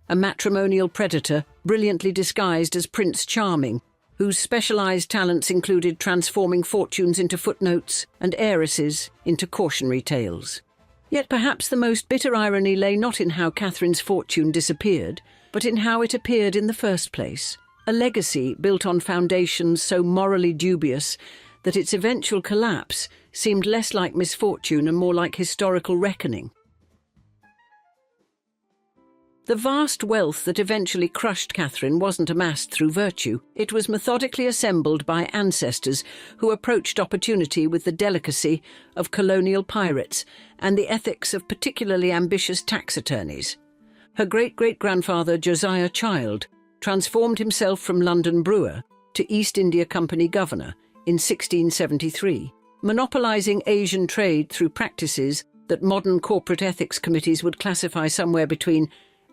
a matrimonial predator brilliantly disguised as Prince Charming, whose specialised talents included transforming fortunes into footnotes and heiresses into cautionary tales. Yet perhaps the most bitter irony lay not in how Catherine's fortune disappeared, but in how it appeared in the first place, a legacy built on foundations so morally dubious that its eventual collapse seemed less like misfortune and more like historical reckoning. The vast wealth that eventually crushed Catherine wasn't amassed through virtue. It was methodically assembled by ancestors who approached opportunity with the delicacy of colonial pirates and the ethics of particularly ambitious tax attorneys. Her great-great-grandfather Josiah Child transformed himself from London brewer to East India Company governor in 1673, monopolising Asian trade through practices that modern corporate ethics committees would classify somewhere between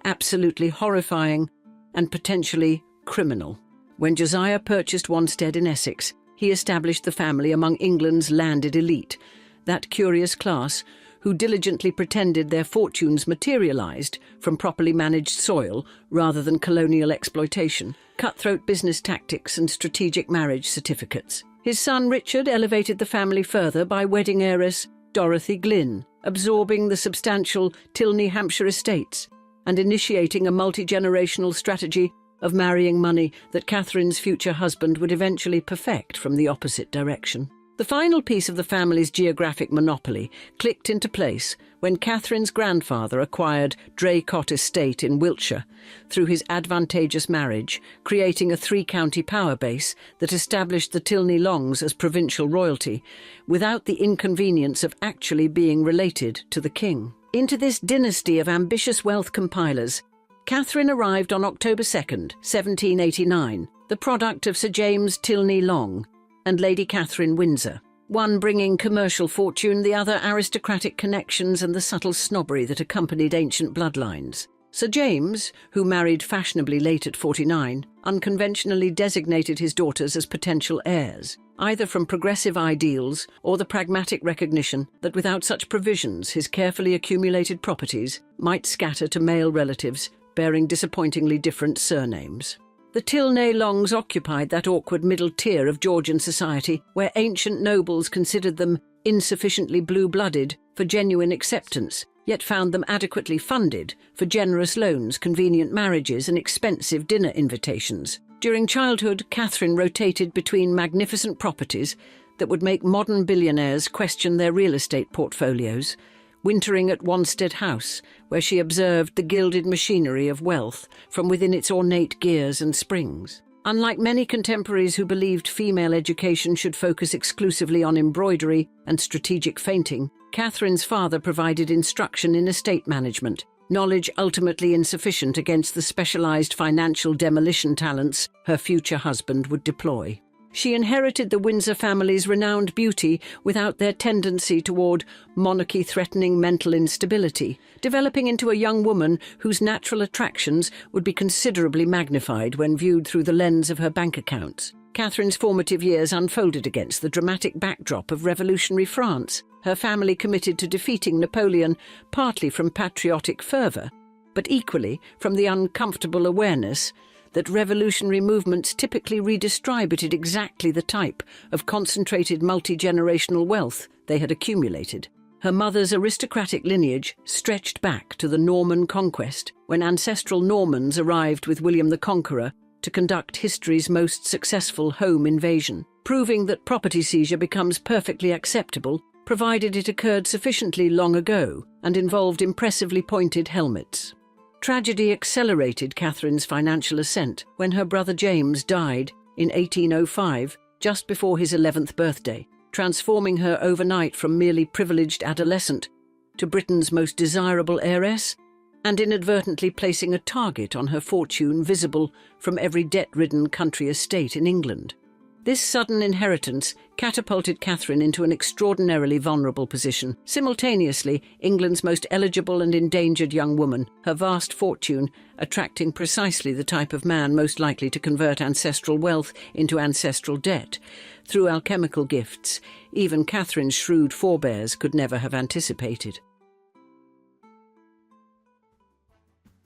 absolutely horrifying and potentially criminal. When Josiah purchased Wanstead in Essex, he established the family among England's landed elite, that curious class who diligently pretended their fortunes materialised from properly managed soil rather than colonial exploitation, cutthroat business tactics and strategic marriage certificates. His son Richard elevated the family further by wedding heiress Dorothy Glynn, absorbing the substantial Tylney, Hampshire estates, and initiating a multi-generational strategy of marrying money that Catherine's future husband would eventually perfect from the opposite direction. The final piece of the family's geographic monopoly clicked into place when Catherine's grandfather acquired Draycott Estate in Wiltshire through his advantageous marriage, creating a three-county power base that established the Tylney-Longs as provincial royalty, without the inconvenience of actually being related to the king. Into this dynasty of ambitious wealth compilers, Catherine arrived on October 2nd, 1789, the product of Sir James Tylney-Long and Lady Catherine Windsor, one bringing commercial fortune, the other aristocratic connections and the subtle snobbery that accompanied ancient bloodlines. Sir James, who married fashionably late at 49, unconventionally designated his daughters as potential heirs, either from progressive ideals or the pragmatic recognition that without such provisions his carefully accumulated properties might scatter to male relatives bearing disappointingly different surnames. The Tylney-Longs occupied that awkward middle tier of Georgian society where ancient nobles considered them insufficiently blue-blooded for genuine acceptance, yet found them adequately funded for generous loans, convenient marriages and expensive dinner invitations. During childhood, Catherine rotated between magnificent properties that would make modern billionaires question their real estate portfolios, wintering at Wanstead House, where she observed the gilded machinery of wealth from within its ornate gears and springs. Unlike many contemporaries who believed female education should focus exclusively on embroidery and strategic feinting, Catherine's father provided instruction in estate management, knowledge ultimately insufficient against the specialised financial demolition talents her future husband would deploy. She inherited the Windsor family's renowned beauty without their tendency toward monarchy-threatening mental instability, developing into a young woman whose natural attractions would be considerably magnified when viewed through the lens of her bank accounts. Catherine's formative years unfolded against the dramatic backdrop of revolutionary France, her family committed to defeating Napoleon partly from patriotic fervour, but equally from the uncomfortable awareness that revolutionary movements typically redistributed exactly the type of concentrated multi-generational wealth they had accumulated. Her mother's aristocratic lineage stretched back to the Norman conquest, when ancestral Normans arrived with William the Conqueror to conduct history's most successful home invasion, proving that property seizure becomes perfectly acceptable provided it occurred sufficiently long ago and involved impressively pointed helmets. Tragedy accelerated Catherine's financial ascent when her brother James died in 1805, just before his 11th birthday, transforming her overnight from merely privileged adolescent to Britain's most desirable heiress, and inadvertently placing a target on her fortune visible from every debt-ridden country estate in England. This sudden inheritance catapulted Catherine into an extraordinarily vulnerable position. Simultaneously, England's most eligible and endangered young woman, her vast fortune attracting precisely the type of man most likely to convert ancestral wealth into ancestral debt, through alchemical gifts even Catherine's shrewd forebears could never have anticipated.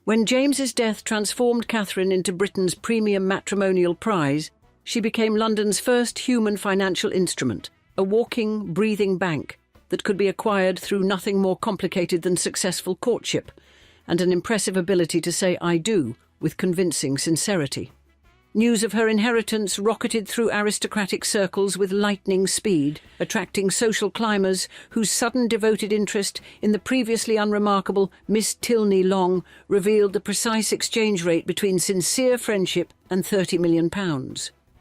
When James's death transformed Catherine into Britain's premium matrimonial prize, she became London's first human financial instrument, a walking, breathing bank that could be acquired through nothing more complicated than successful courtship and an impressive ability to say "I do" with convincing sincerity. News of her inheritance rocketed through aristocratic circles with lightning speed, attracting social climbers whose sudden devoted interest in the previously unremarkable Miss Tylney-Long revealed the precise exchange rate between sincere friendship and £30 million.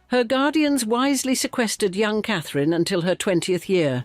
Her guardians wisely sequestered young Catherine until her 20th year,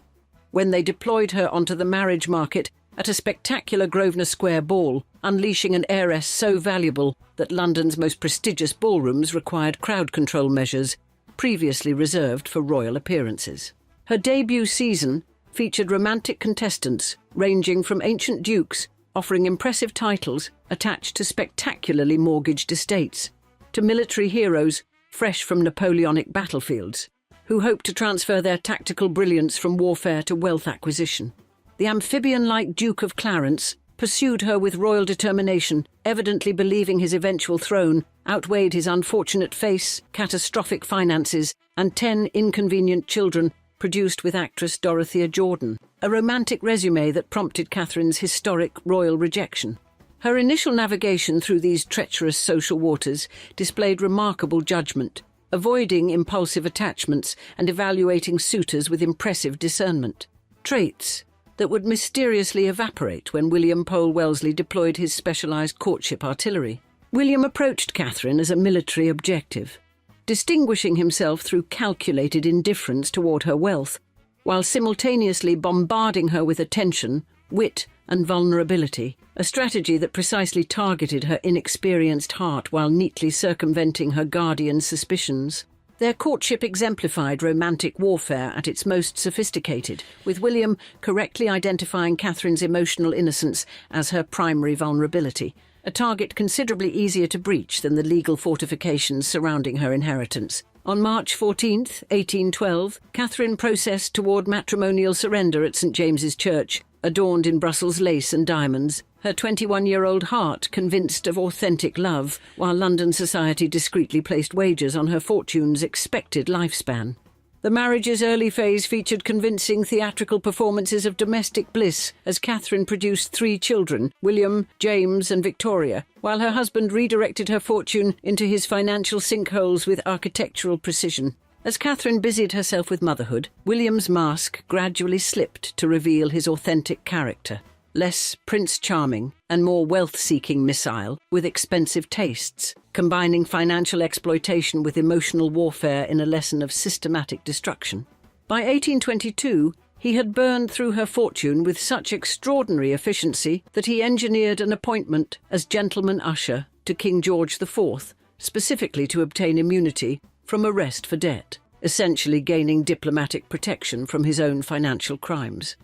when they deployed her onto the marriage market at a spectacular Grosvenor Square ball, unleashing an heiress so valuable that London's most prestigious ballrooms required crowd control measures previously reserved for royal appearances. Her debut season featured romantic contestants ranging from ancient dukes offering impressive titles attached to spectacularly mortgaged estates, to military heroes fresh from Napoleonic battlefields, who hoped to transfer their tactical brilliance from warfare to wealth acquisition. The amphibian-like Duke of Clarence pursued her with royal determination, evidently believing his eventual throne outweighed his unfortunate face, catastrophic finances, and 10 inconvenient children produced with actress Dorothea Jordan, a romantic resume that prompted Catherine's historic royal rejection. Her initial navigation through these treacherous social waters displayed remarkable judgment, avoiding impulsive attachments and evaluating suitors with impressive discernment. Traits that would mysteriously evaporate when William Pole Wellesley deployed his specialised courtship artillery. William approached Catherine as a military objective, distinguishing himself through calculated indifference toward her wealth, while simultaneously bombarding her with attention, wit, and vulnerability, a strategy that precisely targeted her inexperienced heart while neatly circumventing her guardian's suspicions. Their courtship exemplified romantic warfare at its most sophisticated, with William correctly identifying Catherine's emotional innocence as her primary vulnerability, a target considerably easier to breach than the legal fortifications surrounding her inheritance. On March 14, 1812, Catherine processed toward matrimonial surrender at St James's Church, adorned in Brussels lace and diamonds, her 21-year-old heart convinced of authentic love, while London society discreetly placed wagers on her fortune's expected lifespan. The marriage's early phase featured convincing theatrical performances of domestic bliss as Catherine produced 3 children, William, James and Victoria, while her husband redirected her fortune into his financial sinkholes with architectural precision. As Catherine busied herself with motherhood, William's mask gradually slipped to reveal his authentic character, less Prince Charming and more wealth-seeking missile with expensive tastes, combining financial exploitation with emotional warfare in a lesson of systematic destruction. By 1822, he had burned through her fortune with such extraordinary efficiency that he engineered an appointment as gentleman usher to King George IV, specifically to obtain immunity from arrest for debt, essentially gaining diplomatic protection from his own financial crimes.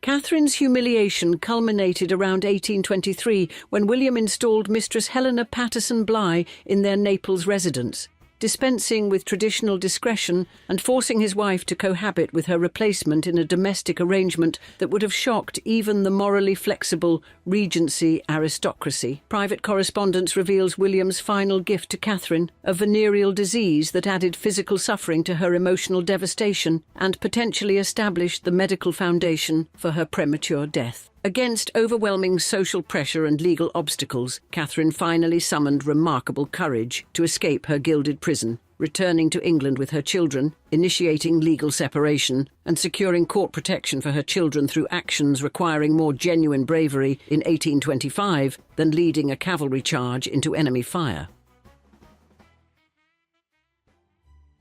Catherine's humiliation culminated around 1823 when William installed Mistress Helena Patterson Bligh in their Naples residence, dispensing with traditional discretion and forcing his wife to cohabit with her replacement in a domestic arrangement that would have shocked even the morally flexible Regency aristocracy. Private correspondence reveals William's final gift to Catherine, a venereal disease that added physical suffering to her emotional devastation and potentially established the medical foundation for her premature death. Against overwhelming social pressure and legal obstacles, Catherine finally summoned remarkable courage to escape her gilded prison, returning to England with her children, initiating legal separation, and securing court protection for her children through actions requiring more genuine bravery in 1825 than leading a cavalry charge into enemy fire.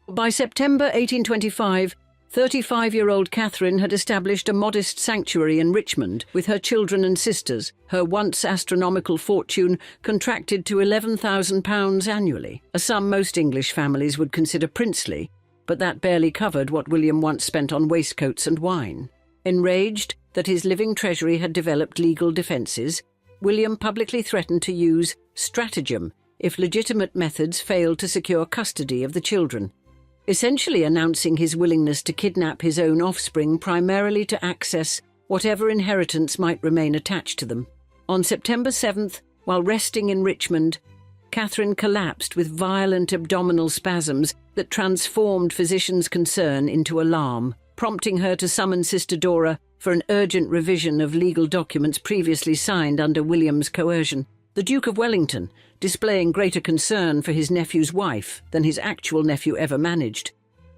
By September 1825, 35-year-old Catherine had established a modest sanctuary in Richmond with her children and sisters, her once astronomical fortune contracted to £11,000 annually, a sum most English families would consider princely, but that barely covered what William once spent on waistcoats and wine. Enraged that his living treasury had developed legal defences, William publicly threatened to use stratagem if legitimate methods failed to secure custody of the children, essentially announcing his willingness to kidnap his own offspring primarily to access whatever inheritance might remain attached to them. On September 7th, while resting in Richmond, Catherine collapsed with violent abdominal spasms that transformed physicians' concern into alarm, prompting her to summon Sister Dora for an urgent revision of legal documents previously signed under William's coercion. The Duke of Wellington, displaying greater concern for his nephew's wife than his actual nephew ever managed,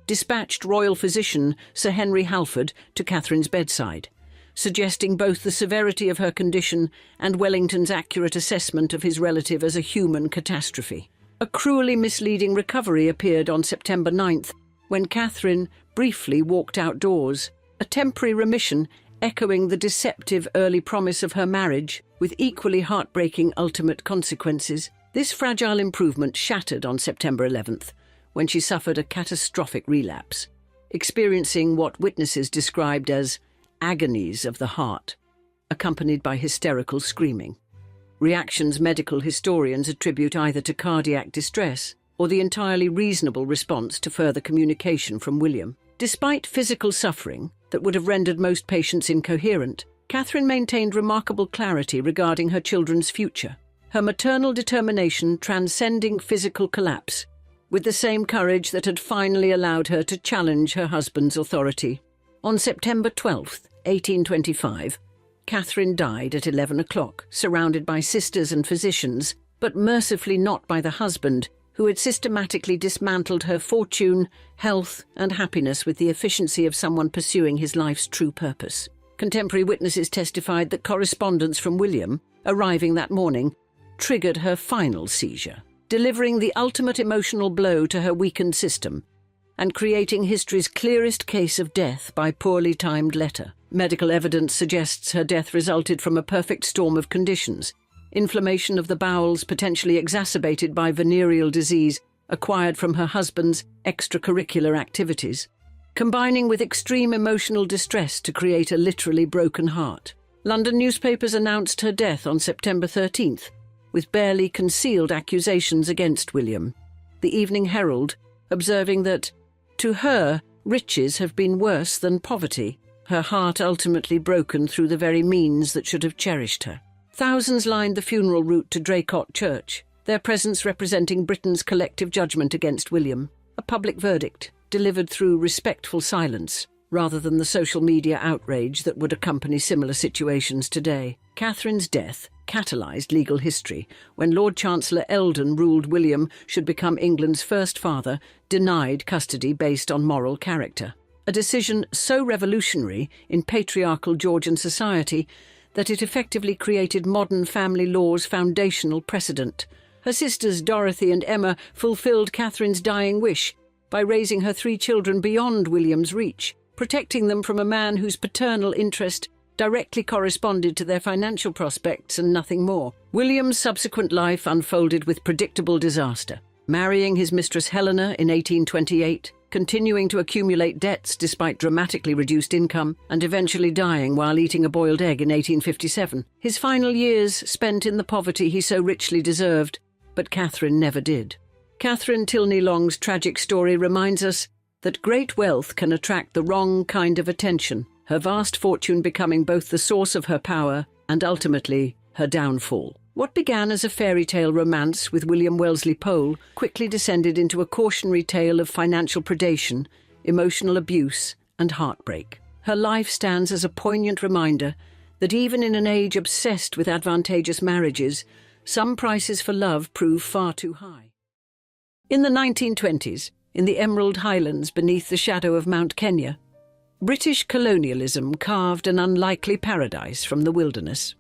dispatched royal physician Sir Henry Halford to Catherine's bedside, suggesting both the severity of her condition and Wellington's accurate assessment of his relative as a human catastrophe. A cruelly misleading recovery appeared on September 9th, when Catherine briefly walked outdoors, a temporary remission echoing the deceptive early promise of her marriage, with equally heartbreaking ultimate consequences. This fragile improvement shattered on September 11th, when she suffered a catastrophic relapse, experiencing what witnesses described as agonies of the heart, accompanied by hysterical screaming. Reactions medical historians attribute either to cardiac distress or the entirely reasonable response to further communication from William. Despite physical suffering that would have rendered most patients incoherent, Catherine maintained remarkable clarity regarding her children's future, her maternal determination transcending physical collapse, with the same courage that had finally allowed her to challenge her husband's authority. On September 12th, 1825, Catherine died at 11 o'clock, surrounded by sisters and physicians, but mercifully not by the husband, who had systematically dismantled her fortune, health, and happiness with the efficiency of someone pursuing his life's true purpose. Contemporary witnesses testified that correspondence from William, arriving that morning, triggered her final seizure, delivering the ultimate emotional blow to her weakened system and creating history's clearest case of death by poorly timed letter. Medical evidence suggests her death resulted from a perfect storm of conditions: inflammation of the bowels potentially exacerbated by venereal disease acquired from her husband's extracurricular activities, combining with extreme emotional distress to create a literally broken heart. London newspapers announced her death on September 13th, with barely concealed accusations against William. The Evening Herald, observing that, to her, riches have been worse than poverty, her heart ultimately broken through the very means that should have cherished her. Thousands lined the funeral route to Draycott Church, their presence representing Britain's collective judgment against William, a public verdict delivered through respectful silence, rather than the social media outrage that would accompany similar situations today. Catherine's death catalysed legal history when Lord Chancellor Eldon ruled William should become England's first father, denied custody based on moral character. A decision so revolutionary in patriarchal Georgian society that it effectively created modern family law's foundational precedent. Her sisters Dorothy and Emma fulfilled Catherine's dying wish by raising her 3 children beyond William's reach, protecting them from a man whose paternal interest directly corresponded to their financial prospects and nothing more. William's subsequent life unfolded with predictable disaster, marrying his mistress Helena in 1828, continuing to accumulate debts despite dramatically reduced income, and eventually dying while eating a boiled egg in 1857. His final years spent in the poverty he so richly deserved, but Catherine never did. Catherine Tylney-Long's tragic story reminds us that great wealth can attract the wrong kind of attention, her vast fortune becoming both the source of her power and ultimately her downfall. What began as a fairy tale romance with William Wellesley Pole quickly descended into a cautionary tale of financial predation, emotional abuse, and heartbreak. Her life stands as a poignant reminder that even in an age obsessed with advantageous marriages, some prices for love prove far too high. In the 1920s, in the Emerald Highlands beneath the shadow of Mount Kenya, British colonialism carved an unlikely paradise from the wilderness.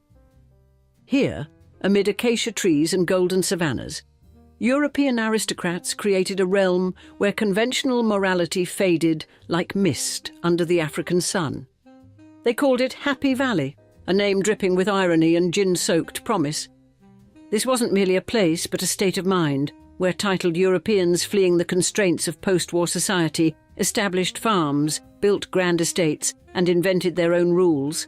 Here, amid acacia trees and golden savannas, European aristocrats created a realm where conventional morality faded like mist under the African sun. They called it Happy Valley, a name dripping with irony and gin-soaked promise. This wasn't merely a place, but a state of mind, where titled Europeans fleeing the constraints of post-war society established farms, built grand estates, and invented their own rules.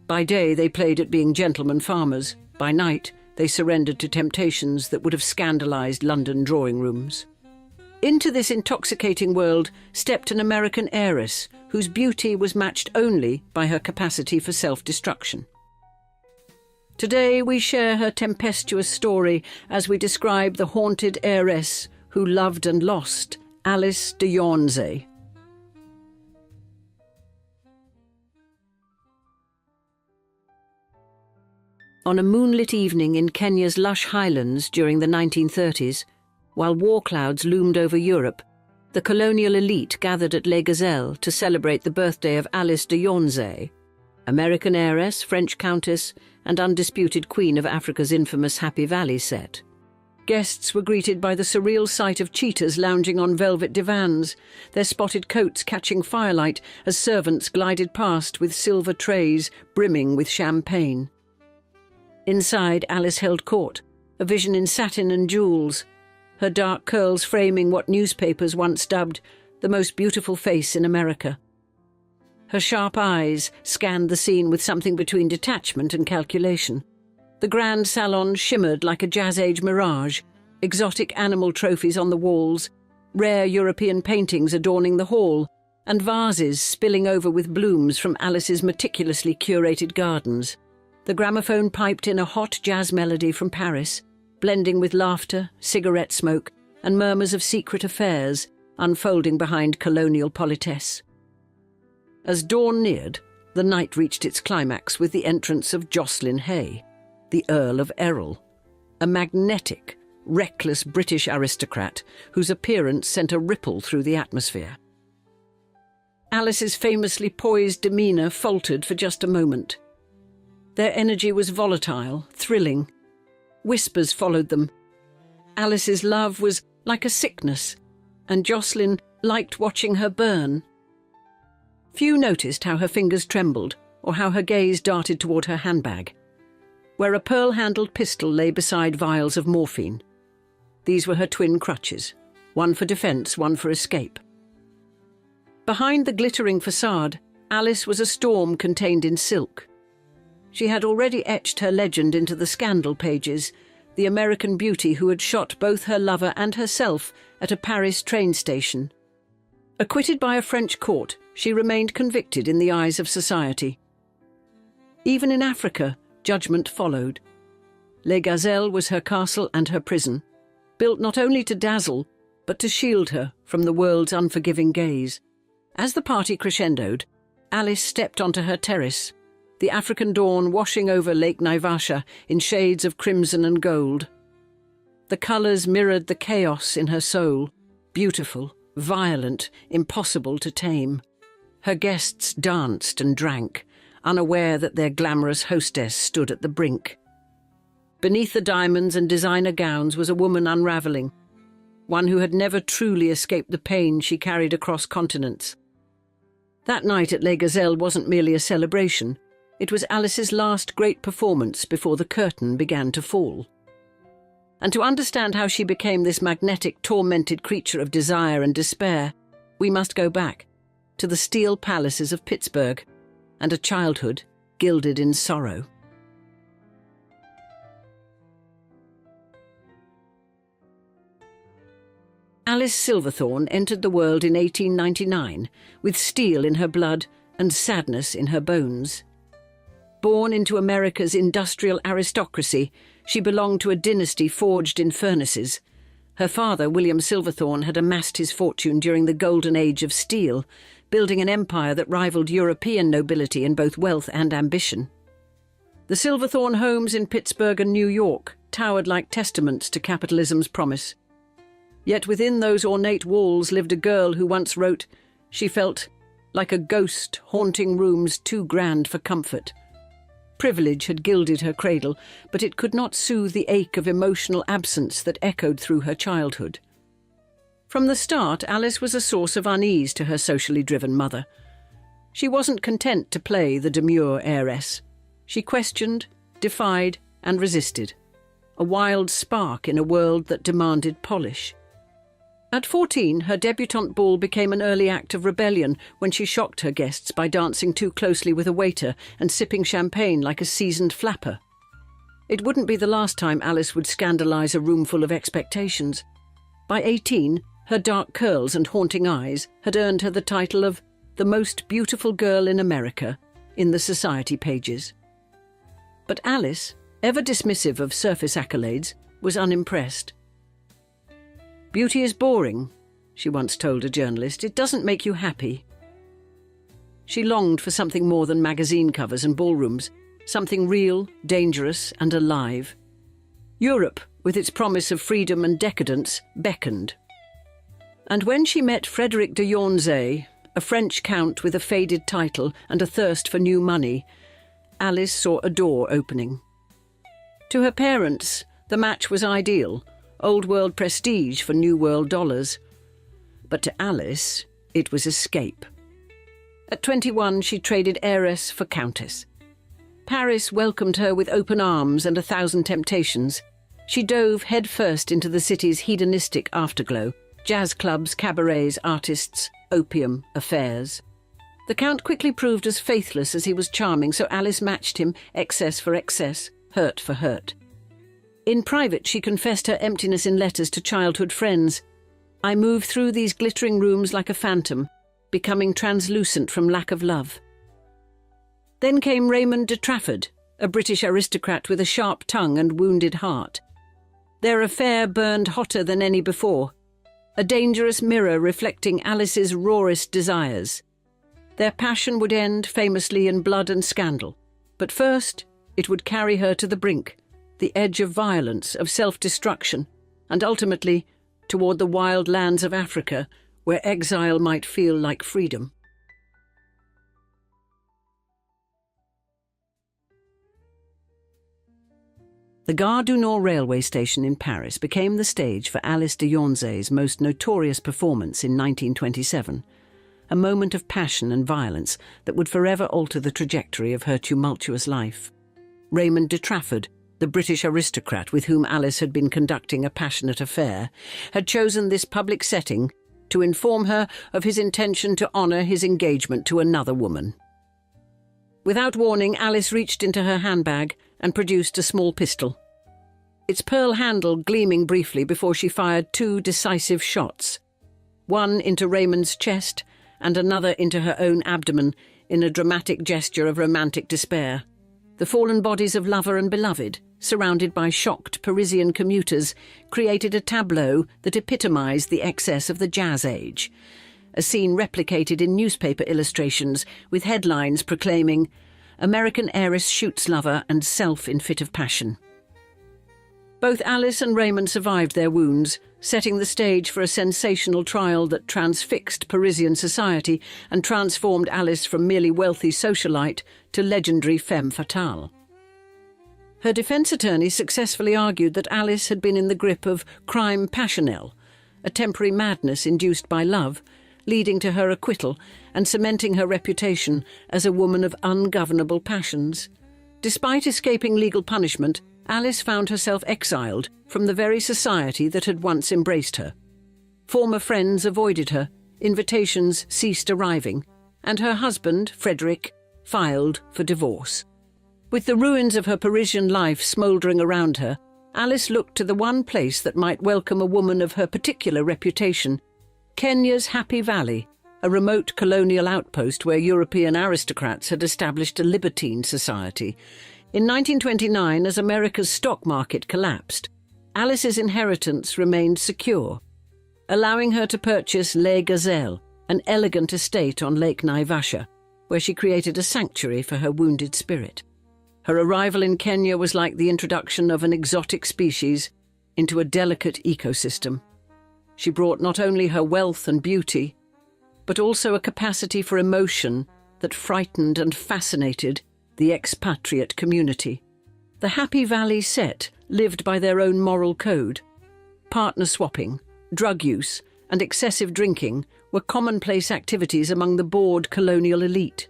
By day, they played at being gentlemen farmers. By night, they surrendered to temptations that would have scandalized London drawing rooms. Into this intoxicating world stepped an American heiress whose beauty was matched only by her capacity for self-destruction. Today, we share her tempestuous story as we describe the haunted heiress who loved and lost, Alice de Janzé. On a moonlit evening in Kenya's lush highlands during the 1930s, while war clouds loomed over Europe, the colonial elite gathered at Les Gazelles to celebrate the birthday of Alice de Janzé, American heiress, French countess, and undisputed queen of Africa's infamous Happy Valley set. Guests were greeted by the surreal sight of cheetahs lounging on velvet divans, their spotted coats catching firelight as servants glided past with silver trays brimming with champagne. Inside, Alice held court, a vision in satin and jewels, her dark curls framing what newspapers once dubbed the most beautiful face in America. Her sharp eyes scanned the scene with something between detachment and calculation. The grand salon shimmered like a jazz-age mirage, exotic animal trophies on the walls, rare European paintings adorning the hall, and vases spilling over with blooms from Alice's meticulously curated gardens. The gramophone piped in a hot jazz melody from Paris, blending with laughter, cigarette smoke, and murmurs of secret affairs unfolding behind colonial politesse. As dawn neared, the night reached its climax with the entrance of Jocelyn Hay, the Earl of Errol, a magnetic, reckless British aristocrat whose appearance sent a ripple through the atmosphere. Alice's famously poised demeanour faltered for just a moment. Their energy was volatile, thrilling. Whispers followed them. Alice's love was like a sickness, and Jocelyn liked watching her burn. Few noticed how her fingers trembled or how her gaze darted toward her handbag, where a pearl-handled pistol lay beside vials of morphine. These were her twin crutches, one for defence, one for escape. Behind the glittering facade, Alice was a storm contained in silk. She had already etched her legend into the scandal pages, the American beauty who had shot both her lover and herself at a Paris train station. Acquitted by a French court, she remained convicted in the eyes of society. Even in Africa, judgment followed. Les Gazelles was her castle and her prison, built not only to dazzle, but to shield her from the world's unforgiving gaze. As the party crescendoed, Alice stepped onto her terrace, the African dawn washing over Lake Naivasha in shades of crimson and gold. The colours mirrored the chaos in her soul, beautiful, violent, impossible to tame. Her guests danced and drank, unaware that their glamorous hostess stood at the brink. Beneath the diamonds and designer gowns was a woman unravelling, one who had never truly escaped the pain she carried across continents. That night at Les Gazelles wasn't merely a celebration. It was Alice's last great performance before the curtain began to fall. And to understand how she became this magnetic, tormented creature of desire and despair, we must go back to the steel palaces of Pittsburgh and a childhood gilded in sorrow. Alice Silverthorne entered the world in 1899 with steel in her blood and sadness in her bones. Born into America's industrial aristocracy, she belonged to a dynasty forged in furnaces. Her father, William Silverthorne, had amassed his fortune during the golden age of steel, building an empire that rivaled European nobility in both wealth and ambition. The Silverthorne homes in Pittsburgh and New York towered like testaments to capitalism's promise. Yet within those ornate walls lived a girl who once wrote, she felt like a ghost haunting rooms too grand for comfort. Privilege had gilded her cradle, but it could not soothe the ache of emotional absence that echoed through her childhood. From the start, Alice was a source of unease to her socially driven mother. She wasn't content to play the demure heiress. She questioned, defied, and resisted, a wild spark in a world that demanded polish. At 14, her debutante ball became an early act of rebellion when she shocked her guests by dancing too closely with a waiter and sipping champagne like a seasoned flapper. It wouldn't be the last time Alice would scandalise a roomful of expectations. By 18, her dark curls and haunting eyes had earned her the title of the most beautiful girl in America in the society pages. But Alice, ever dismissive of surface accolades, was unimpressed. "Beauty is boring," she once told a journalist. "It doesn't make you happy." She longed for something more than magazine covers and ballrooms, something real, dangerous, and alive. Europe, with its promise of freedom and decadence, beckoned. And when she met Frederick de Janzé, a French count with a faded title and a thirst for new money, Alice saw a door opening. To her parents, the match was ideal, old-world prestige for new-world dollars. But to Alice, it was escape. At 21, she traded heiress for countess. Paris welcomed her with open arms and 1,000 temptations. She dove headfirst into the city's hedonistic afterglow, jazz clubs, cabarets, artists, opium, affairs. The Count quickly proved as faithless as he was charming, so Alice matched him, excess for excess, hurt for hurt. In private, she confessed her emptiness in letters to childhood friends. "I move through these glittering rooms like a phantom, becoming translucent from lack of love." Then came Raymond de Trafford, a British aristocrat with a sharp tongue and wounded heart. Their affair burned hotter than any before, a dangerous mirror reflecting Alice's rawest desires. Their passion would end famously in blood and scandal, but first it would carry her to the brink, the edge of violence, of self-destruction, and ultimately toward the wild lands of Africa, where exile might feel like freedom. The Gare du Nord railway station in Paris became the stage for Alice de Janzé's most notorious performance in 1927, a moment of passion and violence that would forever alter the trajectory of her tumultuous life. Raymond de Trafford, the British aristocrat with whom Alice had been conducting a passionate affair, had chosen this public setting to inform her of his intention to honour his engagement to another woman. Without warning, Alice reached into her handbag and produced a small pistol, its pearl handle gleaming briefly before she fired 2 decisive shots, one into Raymond's chest and another into her own abdomen in a dramatic gesture of romantic despair. The fallen bodies of lover and beloved, surrounded by shocked Parisian commuters, created a tableau that epitomised the excess of the jazz age, a scene replicated in newspaper illustrations with headlines proclaiming, "American heiress shoots lover and self in fit of passion." Both Alice and Raymond survived their wounds, setting the stage for a sensational trial that transfixed Parisian society and transformed Alice from merely wealthy socialite to legendary femme fatale. Her defence attorney successfully argued that Alice had been in the grip of crime passionnel, a temporary madness induced by love, leading to her acquittal and cementing her reputation as a woman of ungovernable passions. Despite escaping legal punishment, Alice found herself exiled from the very society that had once embraced her. Former friends avoided her, invitations ceased arriving, and her husband, Frederick, filed for divorce. With the ruins of her Parisian life smouldering around her, Alice looked to the one place that might welcome a woman of her particular reputation, Kenya's Happy Valley, a remote colonial outpost where European aristocrats had established a libertine society. In 1929, as America's stock market collapsed, Alice's inheritance remained secure, allowing her to purchase Les Gazelles, an elegant estate on Lake Naivasha, where she created a sanctuary for her wounded spirit. Her arrival in Kenya was like the introduction of an exotic species into a delicate ecosystem. She brought not only her wealth and beauty, but also a capacity for emotion that frightened and fascinated the expatriate community. The Happy Valley set lived by their own moral code. Partner swapping, drug use, and excessive drinking were commonplace activities among the bored colonial elite.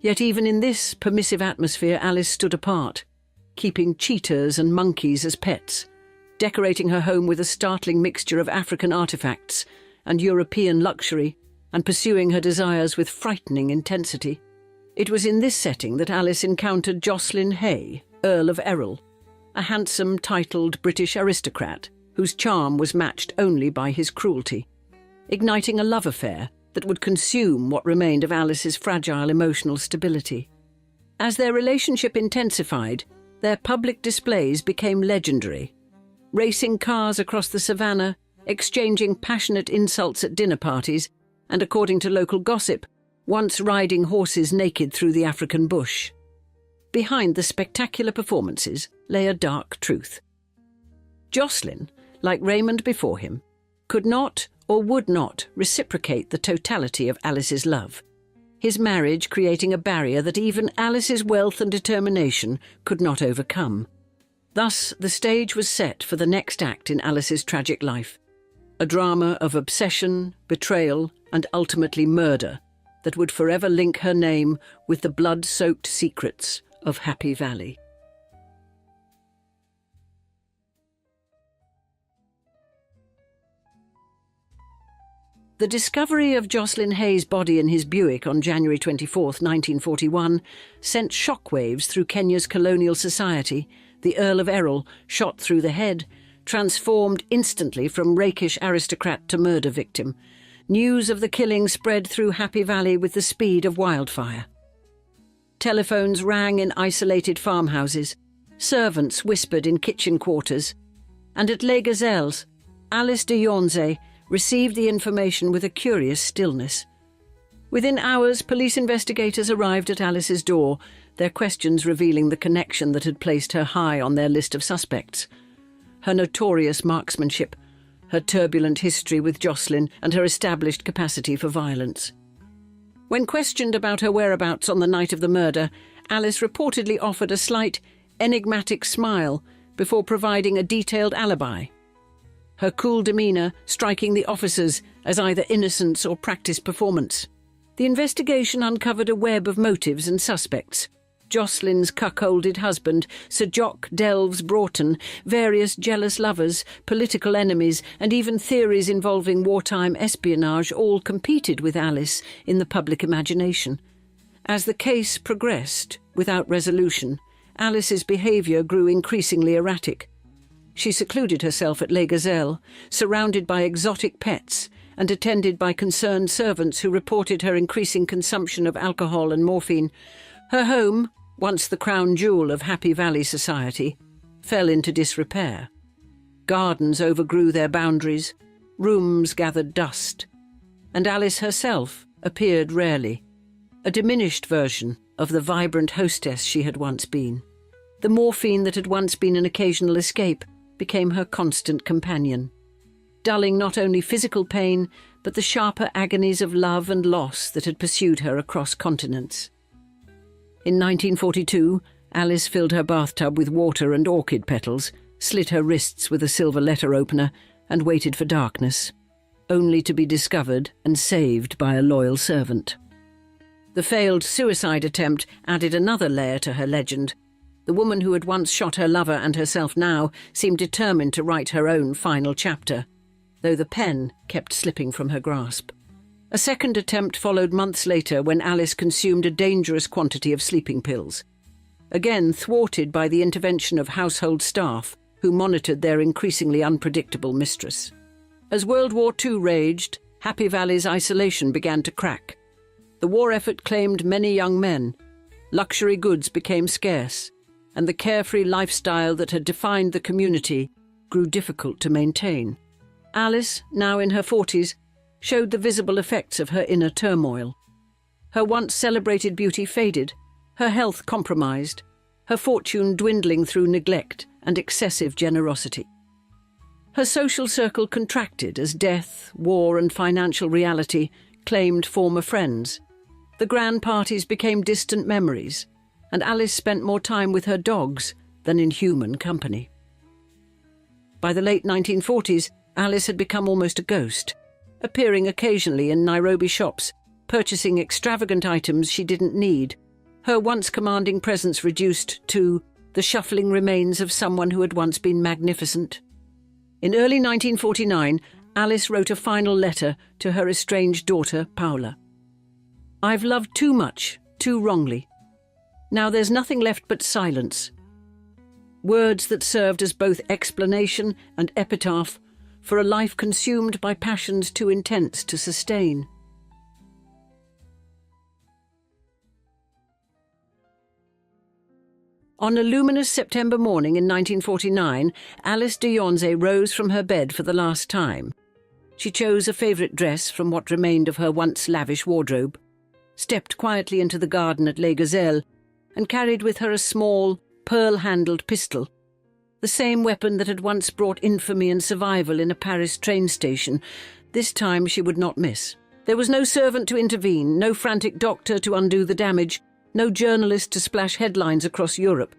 Yet even in this permissive atmosphere, Alice stood apart, keeping cheetahs and monkeys as pets, decorating her home with a startling mixture of African artifacts and European luxury, and pursuing her desires with frightening intensity. It was in this setting that Alice encountered Jocelyn Hay, Earl of Errol, a handsome, titled British aristocrat whose charm was matched only by his cruelty, igniting a love affair that would consume what remained of Alice's fragile emotional stability. As their relationship intensified, their public displays became legendary. Racing cars across the savannah, exchanging passionate insults at dinner parties, and according to local gossip, once riding horses naked through the African bush. behind the spectacular performances lay a dark truth. Jocelyn, like Raymond before him, could not or would not reciprocate the totality of Alice's love, his marriage creating a barrier that even Alice's wealth and determination could not overcome. Thus, the stage was set for the next act in Alice's tragic life, a drama of obsession, betrayal, and ultimately murder that would forever link her name with the blood-soaked secrets of Happy Valley. The discovery of Jocelyn Hay's body in his Buick on January 24, 1941, sent shockwaves through Kenya's colonial society. The Earl of Errol, shot through the head, transformed instantly from rakish aristocrat to murder victim. News of the killing spread through Happy Valley with the speed of wildfire. Telephones rang in isolated farmhouses, servants whispered in kitchen quarters, and at Les Gazelles, Alice de Janzé received the information with a curious stillness. Within hours, police investigators arrived at Alice's door, their questions revealing the connection that had placed her high on their list of suspects. Her notorious marksmanship, her turbulent history with Jocelyn, and her established capacity for violence. When questioned about her whereabouts on the night of the murder, Alice reportedly offered a slight, enigmatic smile before providing a detailed alibi, her cool demeanour striking the officers as either innocence or practiced performance. The investigation uncovered a web of motives and suspects. Jocelyn's cuckolded husband, Sir Jock Delves Broughton, various jealous lovers, political enemies, and even theories involving wartime espionage all competed with Alice in the public imagination. As the case progressed, without resolution, Alice's behaviour grew increasingly erratic. She secluded herself at Les Gazelles, surrounded by exotic pets, and attended by concerned servants who reported her increasing consumption of alcohol and morphine. Her home, once the crown jewel of Happy Valley society, fell into disrepair. Gardens overgrew their boundaries, rooms gathered dust, and Alice herself appeared rarely, a diminished version of the vibrant hostess she had once been. The morphine that had once been an occasional escape became her constant companion, dulling not only physical pain, but the sharper agonies of love and loss that had pursued her across continents. In 1942, Alice filled her bathtub with water and orchid petals, slit her wrists with a silver letter opener, and waited for darkness, only to be discovered and saved by a loyal servant. The failed suicide attempt added another layer to her legend. The woman who had once shot her lover and herself now seemed determined to write her own final chapter, though the pen kept slipping from her grasp. A second attempt followed months later when Alice consumed a dangerous quantity of sleeping pills, again thwarted by the intervention of household staff who monitored their increasingly unpredictable mistress. As World War II raged, Happy Valley's isolation began to crack. The war effort claimed many young men, luxury goods became scarce, and the carefree lifestyle that had defined the community grew difficult to maintain. Alice, now in her 40s, showed the visible effects of her inner turmoil. Her once celebrated beauty faded, her health compromised, her fortune dwindling through neglect and excessive generosity. Her social circle contracted as death, war, and financial reality claimed former friends. The grand parties became distant memories, and Alice spent more time with her dogs than in human company. By the late 1940s, Alice had become almost a ghost, appearing occasionally in Nairobi shops, purchasing extravagant items she didn't need, her once commanding presence reduced to the shuffling remains of someone who had once been magnificent. In early 1949, Alice wrote a final letter to her estranged daughter, Paula. "I've loved too much, too wrongly. Now there's nothing left but silence." Words that served as both explanation and epitaph for a life consumed by passions too intense to sustain. On a luminous September morning in 1949, Alice de Janzé rose from her bed for the last time. She chose a favourite dress from what remained of her once lavish wardrobe, stepped quietly into the garden at Les Gazelles, and carried with her a small, pearl-handled pistol, the same weapon that had once brought infamy and survival in a Paris train station. This time she would not miss. There was no servant to intervene, no frantic doctor to undo the damage, no journalist to splash headlines across Europe.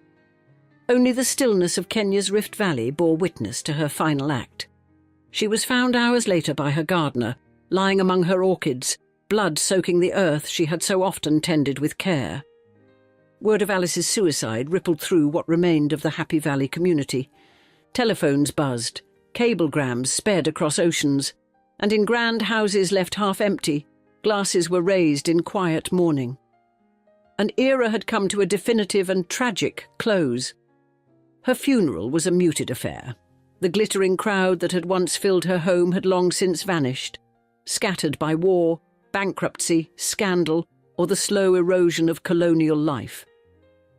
Only the stillness of Kenya's Rift Valley bore witness to her final act. She was found hours later by her gardener, lying among her orchids, blood soaking the earth she had so often tended with care. Word of Alice's suicide rippled through what remained of the Happy Valley community. Telephones buzzed, cablegrams sped across oceans, and in grand houses left half empty, glasses were raised in quiet mourning. An era had come to a definitive and tragic close. Her funeral was a muted affair. The glittering crowd that had once filled her home had long since vanished, scattered by war, bankruptcy, scandal, or the slow erosion of colonial life.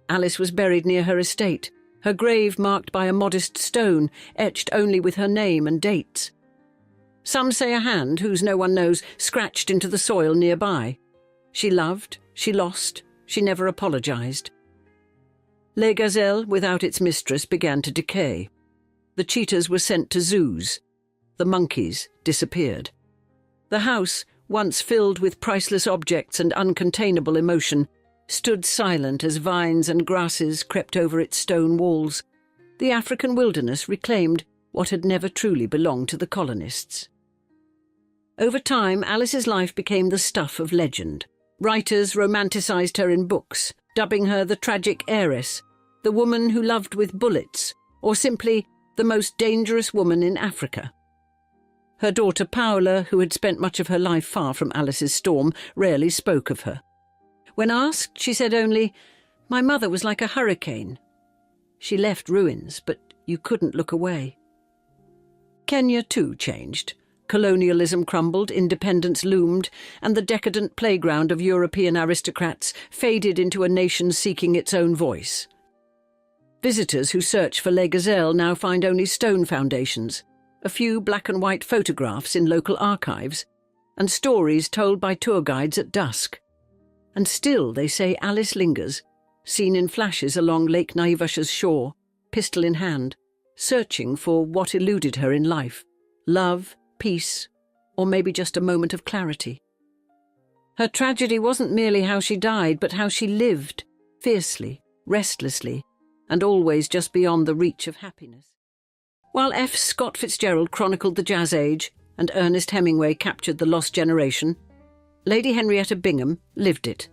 Alice was buried near her estate, her grave marked by a modest stone, etched only with her name and dates. Some say a hand, whose no one knows, scratched into the soil nearby. She loved, she lost, she never apologised. Les Gazelles, without its mistress, began to decay. The cheetahs were sent to zoos. The monkeys disappeared. The house, once filled with priceless objects and uncontainable emotion, stood silent as vines and grasses crept over its stone walls. The African wilderness reclaimed what had never truly belonged to the colonists. Over time, Alice's life became the stuff of legend. Writers romanticised her in books, dubbing her the tragic heiress, the woman who loved with bullets, or simply the most dangerous woman in Africa. Her daughter Paola, who had spent much of her life far from Alice's storm, rarely spoke of her. When asked, she said only, "My mother was like a hurricane. She left ruins, but you couldn't look away." Kenya too changed. Colonialism crumbled, independence loomed, and the decadent playground of European aristocrats faded into a nation seeking its own voice. Visitors who search for Les Gazelles now find only stone foundations, a few black and white photographs in local archives, and stories told by tour guides at dusk. And still, they say, Alice lingers, seen in flashes along Lake Naivasha's shore, pistol in hand, searching for what eluded her in life: love, peace, or maybe just a moment of clarity. Her tragedy wasn't merely how she died, but how she lived, fiercely, restlessly, and always just beyond the reach of happiness. While F. Scott Fitzgerald chronicled the Jazz Age and Ernest Hemingway captured the lost generation, Lady Henrietta Bingham lived it,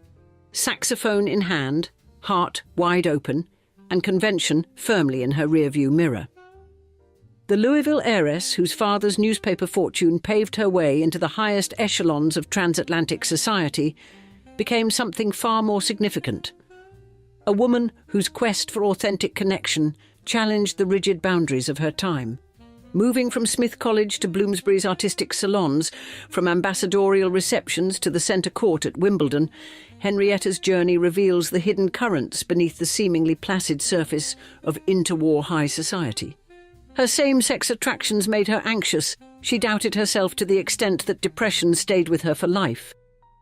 saxophone in hand, heart wide open, and convention firmly in her rearview mirror. The Louisville heiress, whose father's newspaper fortune paved her way into the highest echelons of transatlantic society, became something far more significant. A woman whose quest for authentic connection challenged the rigid boundaries of her time. Moving from Smith College to Bloomsbury's artistic salons, from ambassadorial receptions to the centre court at Wimbledon, Henrietta's journey reveals the hidden currents beneath the seemingly placid surface of interwar high society. Her same-sex attractions made her anxious. She doubted herself to the extent that depression stayed with her for life.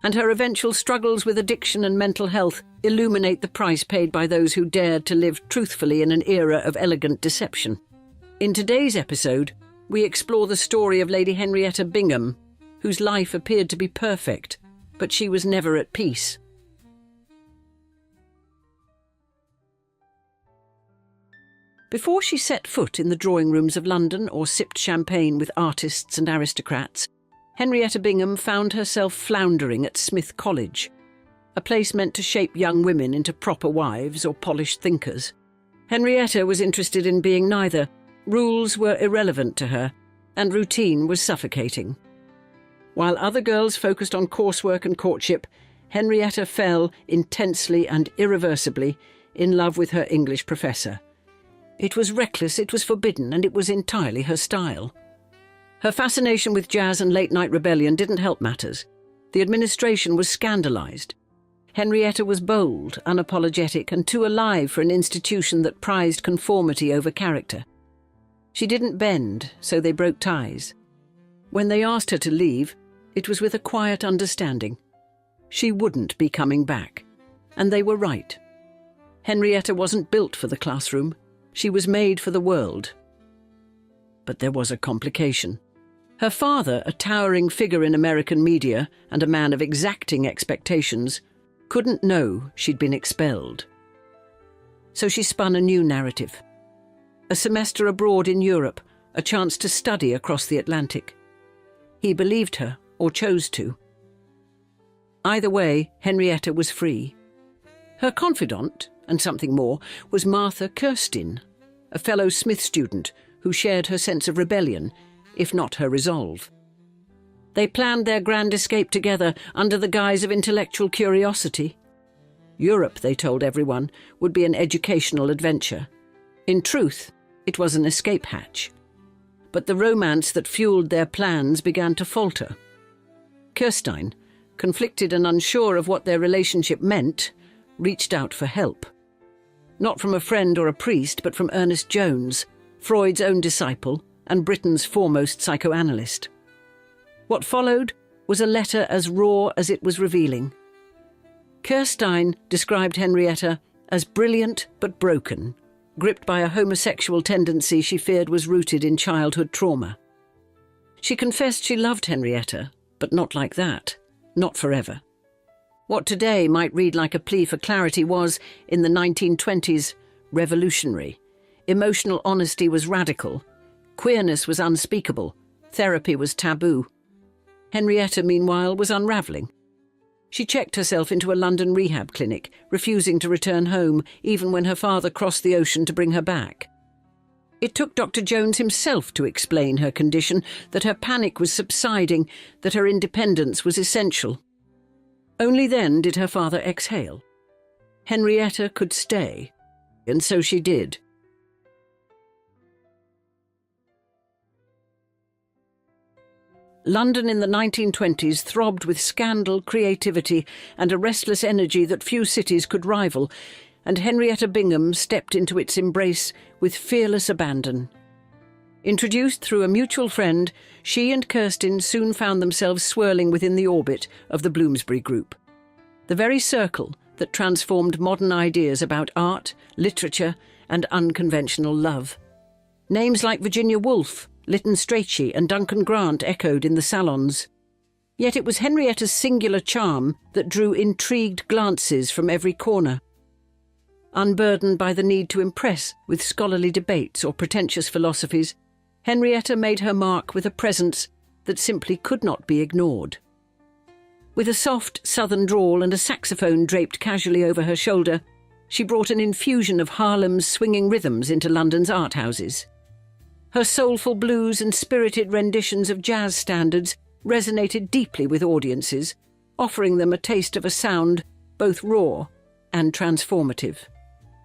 And her eventual struggles with addiction and mental health illuminate the price paid by those who dared to live truthfully in an era of elegant deception. In today's episode, we explore the story of Lady Henrietta Bingham, whose life appeared to be perfect, but she was never at peace. Before she set foot in the drawing rooms of London or sipped champagne with artists and aristocrats, Henrietta Bingham found herself floundering at Smith College, a place meant to shape young women into proper wives or polished thinkers. Henrietta was interested in being neither. Rules were irrelevant to her, and routine was suffocating. While other girls focused on coursework and courtship, Henrietta fell intensely and irreversibly in love with her English professor. It was reckless, it was forbidden, and it was entirely her style. Her fascination with jazz and late-night rebellion didn't help matters. The administration was scandalised. Henrietta was bold, unapologetic, and too alive for an institution that prized conformity over character. She didn't bend, so they broke ties. When they asked her to leave, it was with a quiet understanding. She wouldn't be coming back, and they were right. Henrietta wasn't built for the classroom. She was made for the world. But there was a complication. Her father, a towering figure in American media and a man of exacting expectations, couldn't know she'd been expelled. So she spun a new narrative. A semester abroad in Europe, a chance to study across the Atlantic. He believed her, or chose to. Either way, Henrietta was free. Her confidant, and something more, was Martha Kirstein, a fellow Smith student who shared her sense of rebellion, if not her resolve. They planned their grand escape together under the guise of intellectual curiosity. Europe, they told everyone, would be an educational adventure. In truth, it was an escape hatch. But the romance that fueled their plans began to falter. Kirstein, conflicted and unsure of what their relationship meant, reached out for help. Not from a friend or a priest, but from Ernest Jones, Freud's own disciple and Britain's foremost psychoanalyst. What followed was a letter as raw as it was revealing. Kirstein described Henrietta as brilliant but broken, gripped by a homosexual tendency she feared was rooted in childhood trauma. She confessed she loved Henrietta, but not like that, not forever. What today might read like a plea for clarity was, in the 1920s, revolutionary. Emotional honesty was radical. Queerness was unspeakable. Therapy was taboo. Henrietta, meanwhile, was unravelling. She checked herself into a London rehab clinic, refusing to return home, even when her father crossed the ocean to bring her back. It took Dr. Jones himself to explain her condition, that her panic was subsiding, that her independence was essential. Only then did her father exhale. Henrietta could stay, and so she did. London in the 1920s throbbed with scandal, creativity, and a restless energy that few cities could rival, and Henrietta Bingham stepped into its embrace with fearless abandon. Introduced through a mutual friend, she and Kirstein soon found themselves swirling within the orbit of the Bloomsbury Group, the very circle that transformed modern ideas about art, literature, and unconventional love. Names like Virginia Woolf, Lytton Strachey and Duncan Grant echoed in the salons. Yet it was Henrietta's singular charm that drew intrigued glances from every corner. Unburdened by the need to impress with scholarly debates or pretentious philosophies, Henrietta made her mark with a presence that simply could not be ignored. With a soft southern drawl and a saxophone draped casually over her shoulder, she brought an infusion of Harlem's swinging rhythms into London's art houses. Her soulful blues and spirited renditions of jazz standards resonated deeply with audiences, offering them a taste of a sound both raw and transformative.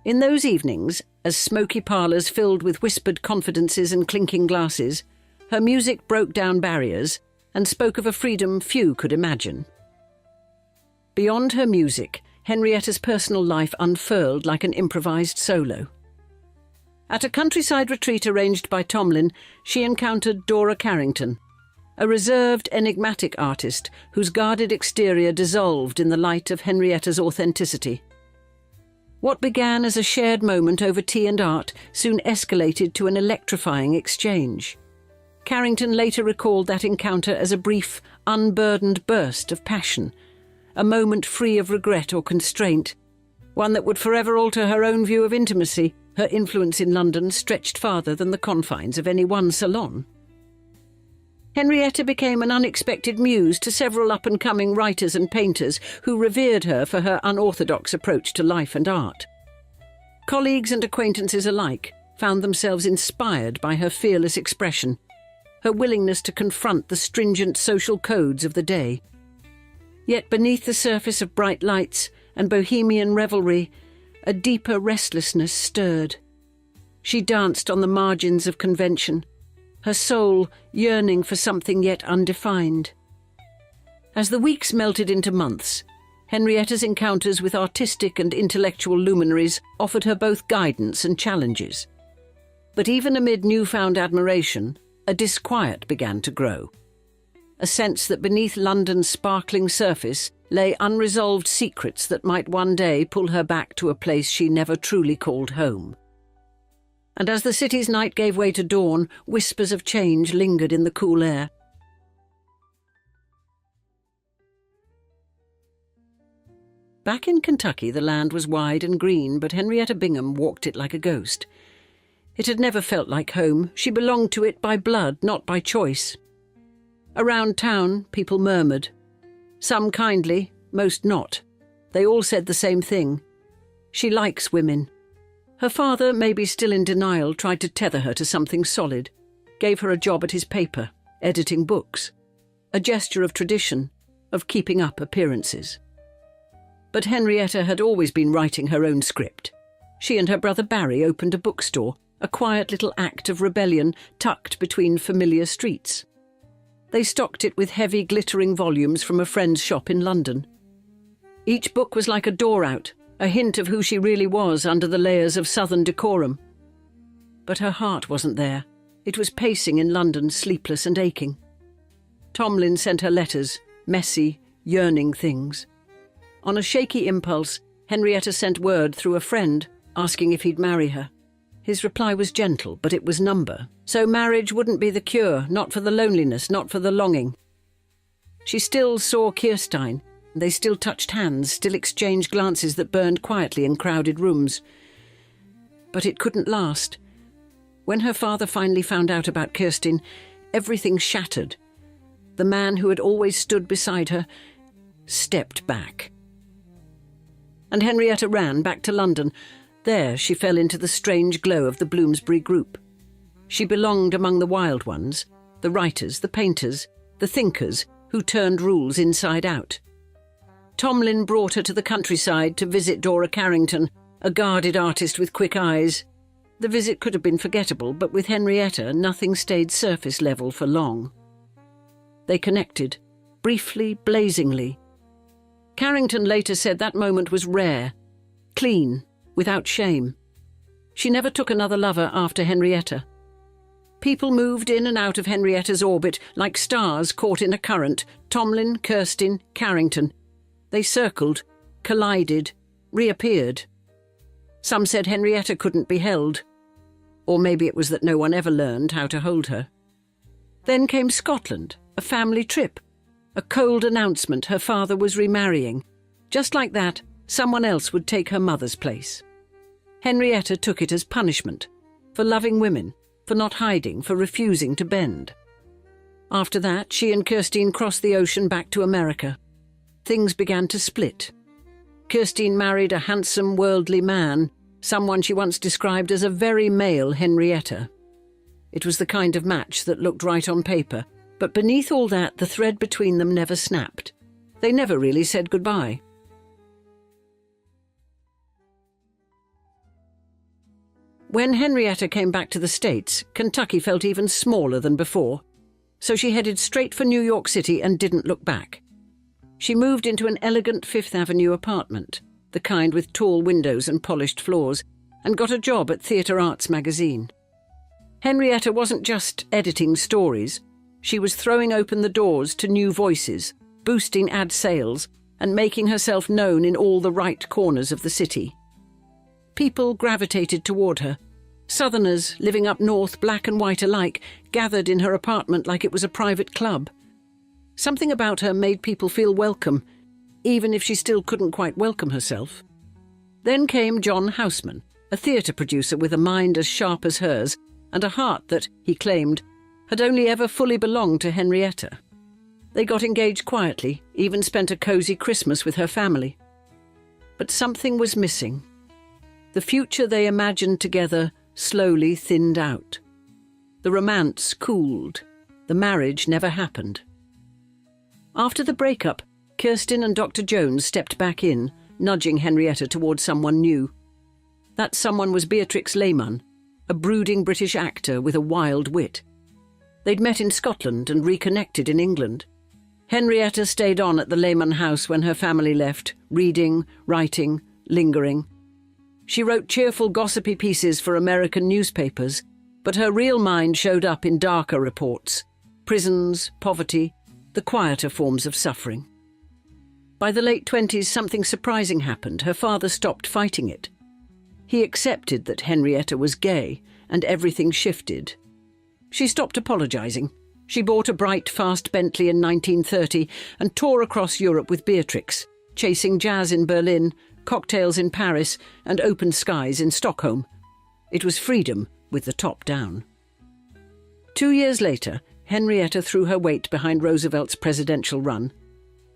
In those evenings, as smoky parlours filled with whispered confidences and clinking glasses, her music broke down barriers and spoke of a freedom few could imagine. Beyond her music, Henrietta's personal life unfurled like an improvised solo. At a countryside retreat arranged by Tomlin, she encountered Dora Carrington, a reserved, enigmatic artist whose guarded exterior dissolved in the light of Henrietta's authenticity. What began as a shared moment over tea and art soon escalated to an electrifying exchange. Carrington later recalled that encounter as a brief, unburdened burst of passion, a moment free of regret or constraint, one that would forever alter her own view of intimacy. Her influence in London stretched farther than the confines of any one salon. Henrietta became an unexpected muse to several up-and-coming writers and painters who revered her for her unorthodox approach to life and art. Colleagues and acquaintances alike found themselves inspired by her fearless expression, her willingness to confront the stringent social codes of the day. Yet beneath the surface of bright lights and bohemian revelry, a deeper restlessness stirred. She danced on the margins of convention, her soul yearning for something yet undefined. As the weeks melted into months, Henrietta's encounters with artistic and intellectual luminaries offered her both guidance and challenges. But even amid newfound admiration, a disquiet began to grow. A sense that beneath London's sparkling surface lay unresolved secrets that might one day pull her back to a place she never truly called home. And as the city's night gave way to dawn, whispers of change lingered in the cool air. Back in Kentucky, the land was wide and green, but Henrietta Bingham walked it like a ghost. It had never felt like home. She belonged to it by blood, not by choice. Around town, people murmured. Some kindly, most not. They all said the same thing. She likes women. Her father, maybe still in denial, tried to tether her to something solid, gave her a job at his paper, editing books, a gesture of tradition, of keeping up appearances. But Henrietta had always been writing her own script. She and her brother Barry opened a bookstore, a quiet little act of rebellion tucked between familiar streets. They stocked it with heavy, glittering volumes from a friend's shop in London. Each book was like a door out, a hint of who she really was under the layers of southern decorum. But her heart wasn't there. It was pacing in London, sleepless and aching. Tomlin sent her letters, messy, yearning things. On a shaky impulse, Henrietta sent word through a friend, asking if he'd marry her. His reply was gentle, but it was number. So marriage wouldn't be the cure, not for the loneliness, not for the longing. She still saw Kirstein. They still touched hands, still exchanged glances that burned quietly in crowded rooms. But it couldn't last. When her father finally found out about Kirstein, everything shattered. The man who had always stood beside her stepped back. And Henrietta ran back to London. There she fell into the strange glow of the Bloomsbury group. She belonged among the wild ones, the writers, the painters, the thinkers who turned rules inside out. Tomlin brought her to the countryside to visit Dora Carrington, a guarded artist with quick eyes. The visit could have been forgettable, but with Henrietta, nothing stayed surface level for long. They connected, briefly, blazingly. Carrington later said that moment was rare, clean, without shame. She never took another lover after Henrietta. People moved in and out of Henrietta's orbit like stars caught in a current. Tomlin, Kirstein, Carrington. They circled, collided, reappeared. Some said Henrietta couldn't be held. Or maybe it was that no one ever learned how to hold her. Then came Scotland, a family trip. A cold announcement her father was remarrying. Just like that, someone else would take her mother's place. Henrietta took it as punishment, for loving women, for not hiding, for refusing to bend. After that, she and Kirstein crossed the ocean back to America. Things began to split. Kirstein married a handsome, worldly man, someone she once described as a very male Henrietta. It was the kind of match that looked right on paper, but beneath all that, the thread between them never snapped. They never really said goodbye. When Henrietta came back to the States, Kentucky felt even smaller than before, so she headed straight for New York City and didn't look back. She moved into an elegant Fifth Avenue apartment, the kind with tall windows and polished floors, and got a job at Theatre Arts magazine. Henrietta wasn't just editing stories. She was throwing open the doors to new voices, boosting ad sales, and making herself known in all the right corners of the city. People gravitated toward her. Southerners, living up north, black and white alike, gathered in her apartment like it was a private club. Something about her made people feel welcome, even if she still couldn't quite welcome herself. Then came John Houseman, a theatre producer with a mind as sharp as hers, and a heart that, he claimed, had only ever fully belonged to Henrietta. They got engaged quietly, even spent a cosy Christmas with her family. But something was missing. The future they imagined together slowly thinned out. The romance cooled. The marriage never happened. After the breakup, Kirstein and Dr. Jones stepped back in, nudging Henrietta toward someone new. That someone was Beatrix Lehmann, a brooding British actor with a wild wit. They'd met in Scotland and reconnected in England. Henrietta stayed on at the Lehmann house when her family left, reading, writing, lingering. She wrote cheerful, gossipy pieces for American newspapers, but her real mind showed up in darker reports: prisons, poverty, the quieter forms of suffering. By the late 20s, something surprising happened. Her father stopped fighting it. He accepted that Henrietta was gay, and everything shifted. She stopped apologising. She bought a bright, fast Bentley in 1930 and tore across Europe with Beatrix, chasing jazz in Berlin, cocktails in Paris, and open skies in Stockholm. It was freedom with the top down. 2 years later, Henrietta threw her weight behind Roosevelt's presidential run.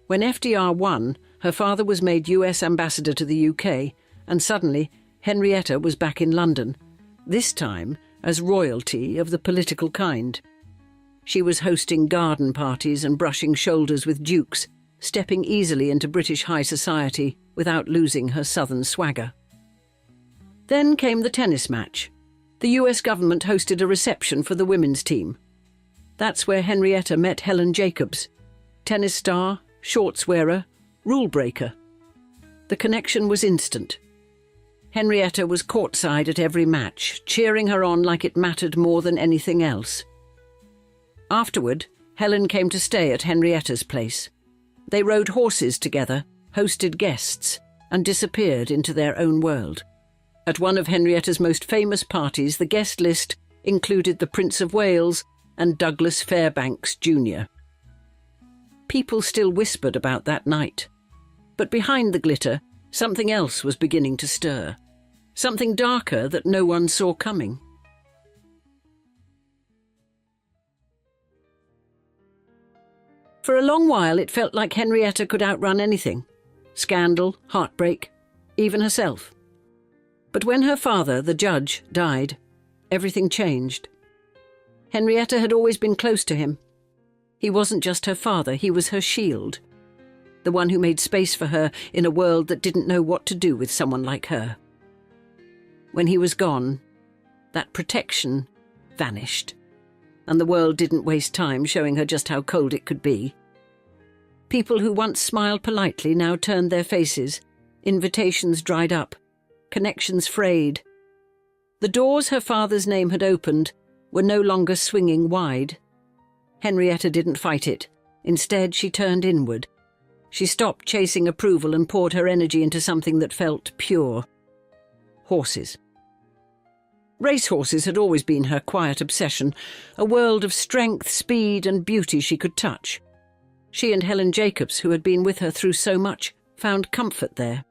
When FDR won, her father was made US ambassador to the UK, and suddenly Henrietta was back in London, this time as royalty of the political kind. She was hosting garden parties and brushing shoulders with dukes, stepping easily into British high society without losing her southern swagger. Then came the tennis match. The US government hosted a reception for the women's team. That's where Henrietta met Helen Jacobs, tennis star, shorts wearer, rule breaker. The connection was instant. Henrietta was courtside at every match, cheering her on like it mattered more than anything else. Afterward, Helen came to stay at Henrietta's place. They rode horses together, hosted guests, and disappeared into their own world. At one of Henrietta's most famous parties, the guest list included the Prince of Wales and Douglas Fairbanks Jr. People still whispered about that night. But behind the glitter, something else was beginning to stir. Something darker that no one saw coming. For a long while it felt like Henrietta could outrun anything. Scandal, heartbreak, even herself. But when her father, the judge, died, everything changed. Henrietta had always been close to him. He wasn't just her father, he was her shield. The one who made space for her in a world that didn't know what to do with someone like her. When he was gone, that protection vanished, and the world didn't waste time showing her just how cold it could be. People who once smiled politely now turned their faces, invitations dried up, connections frayed. The doors her father's name had opened were no longer swinging wide. Henrietta didn't fight it. Instead, she turned inward. She stopped chasing approval and poured her energy into something that felt pure. Horses. Racehorses had always been her quiet obsession, a world of strength, speed, and beauty she could touch. She and Helen Jacobs, who had been with her through so much, found comfort there.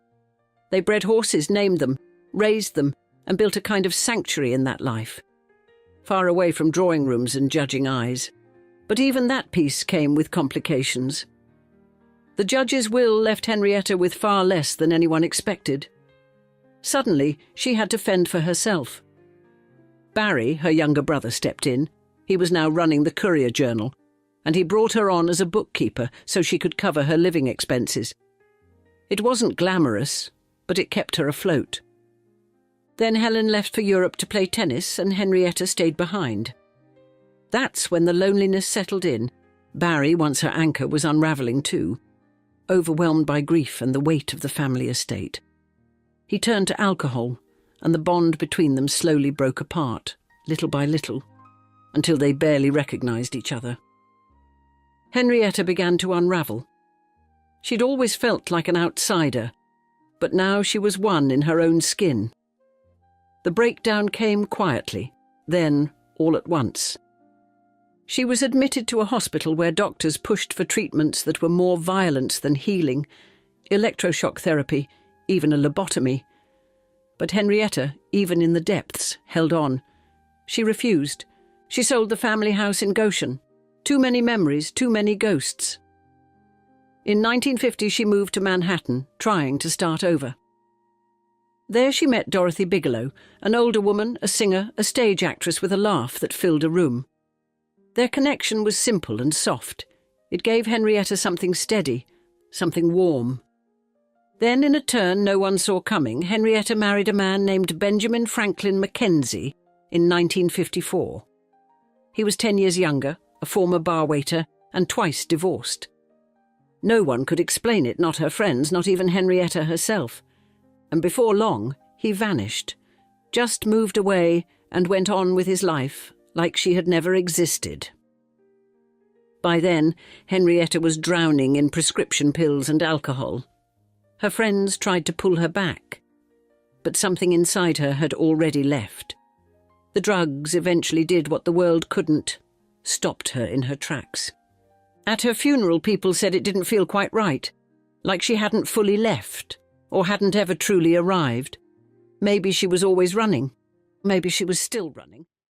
They bred horses, named them, raised them, and built a kind of sanctuary in that life, far away from drawing rooms and judging eyes. But even that peace came with complications. The judge's will left Henrietta with far less than anyone expected. Suddenly, she had to fend for herself. Barry, her younger brother, stepped in. He was now running the Courier Journal, and he brought her on as a bookkeeper so she could cover her living expenses. It wasn't glamorous, but it kept her afloat. Then Helen left for Europe to play tennis, and Henrietta stayed behind. That's when the loneliness settled in. Barry, once her anchor, was unravelling too, overwhelmed by grief and the weight of the family estate. He turned to alcohol, and the bond between them slowly broke apart, little by little, until they barely recognised each other. Henrietta began to unravel. She'd always felt like an outsider, but now she was one in her own skin. The breakdown came quietly, then all at once. She was admitted to a hospital where doctors pushed for treatments that were more violent than healing, electroshock therapy, even a lobotomy. But Henrietta, even in the depths, held on. She refused. She sold the family house in Goshen. Too many memories, too many ghosts. In 1950 she moved to Manhattan, trying to start over. There she met Dorothy Bigelow, an older woman, a singer, a stage actress with a laugh that filled a room. Their connection was simple and soft. It gave Henrietta something steady, something warm. Then, in a turn no one saw coming, Henrietta married a man named Benjamin Franklin Mackenzie in 1954. He was 10 years younger, a former bar waiter, and twice divorced. No one could explain it, not her friends, not even Henrietta herself. And before long, he vanished, just moved away and went on with his life like she had never existed. By then, Henrietta was drowning in prescription pills and alcohol. Her friends tried to pull her back, but something inside her had already left. The drugs eventually did what the world couldn't, stopped her in her tracks. At her funeral, people said it didn't feel quite right, like she hadn't fully left, or hadn't ever truly arrived. Maybe she was always running. Maybe she was still running.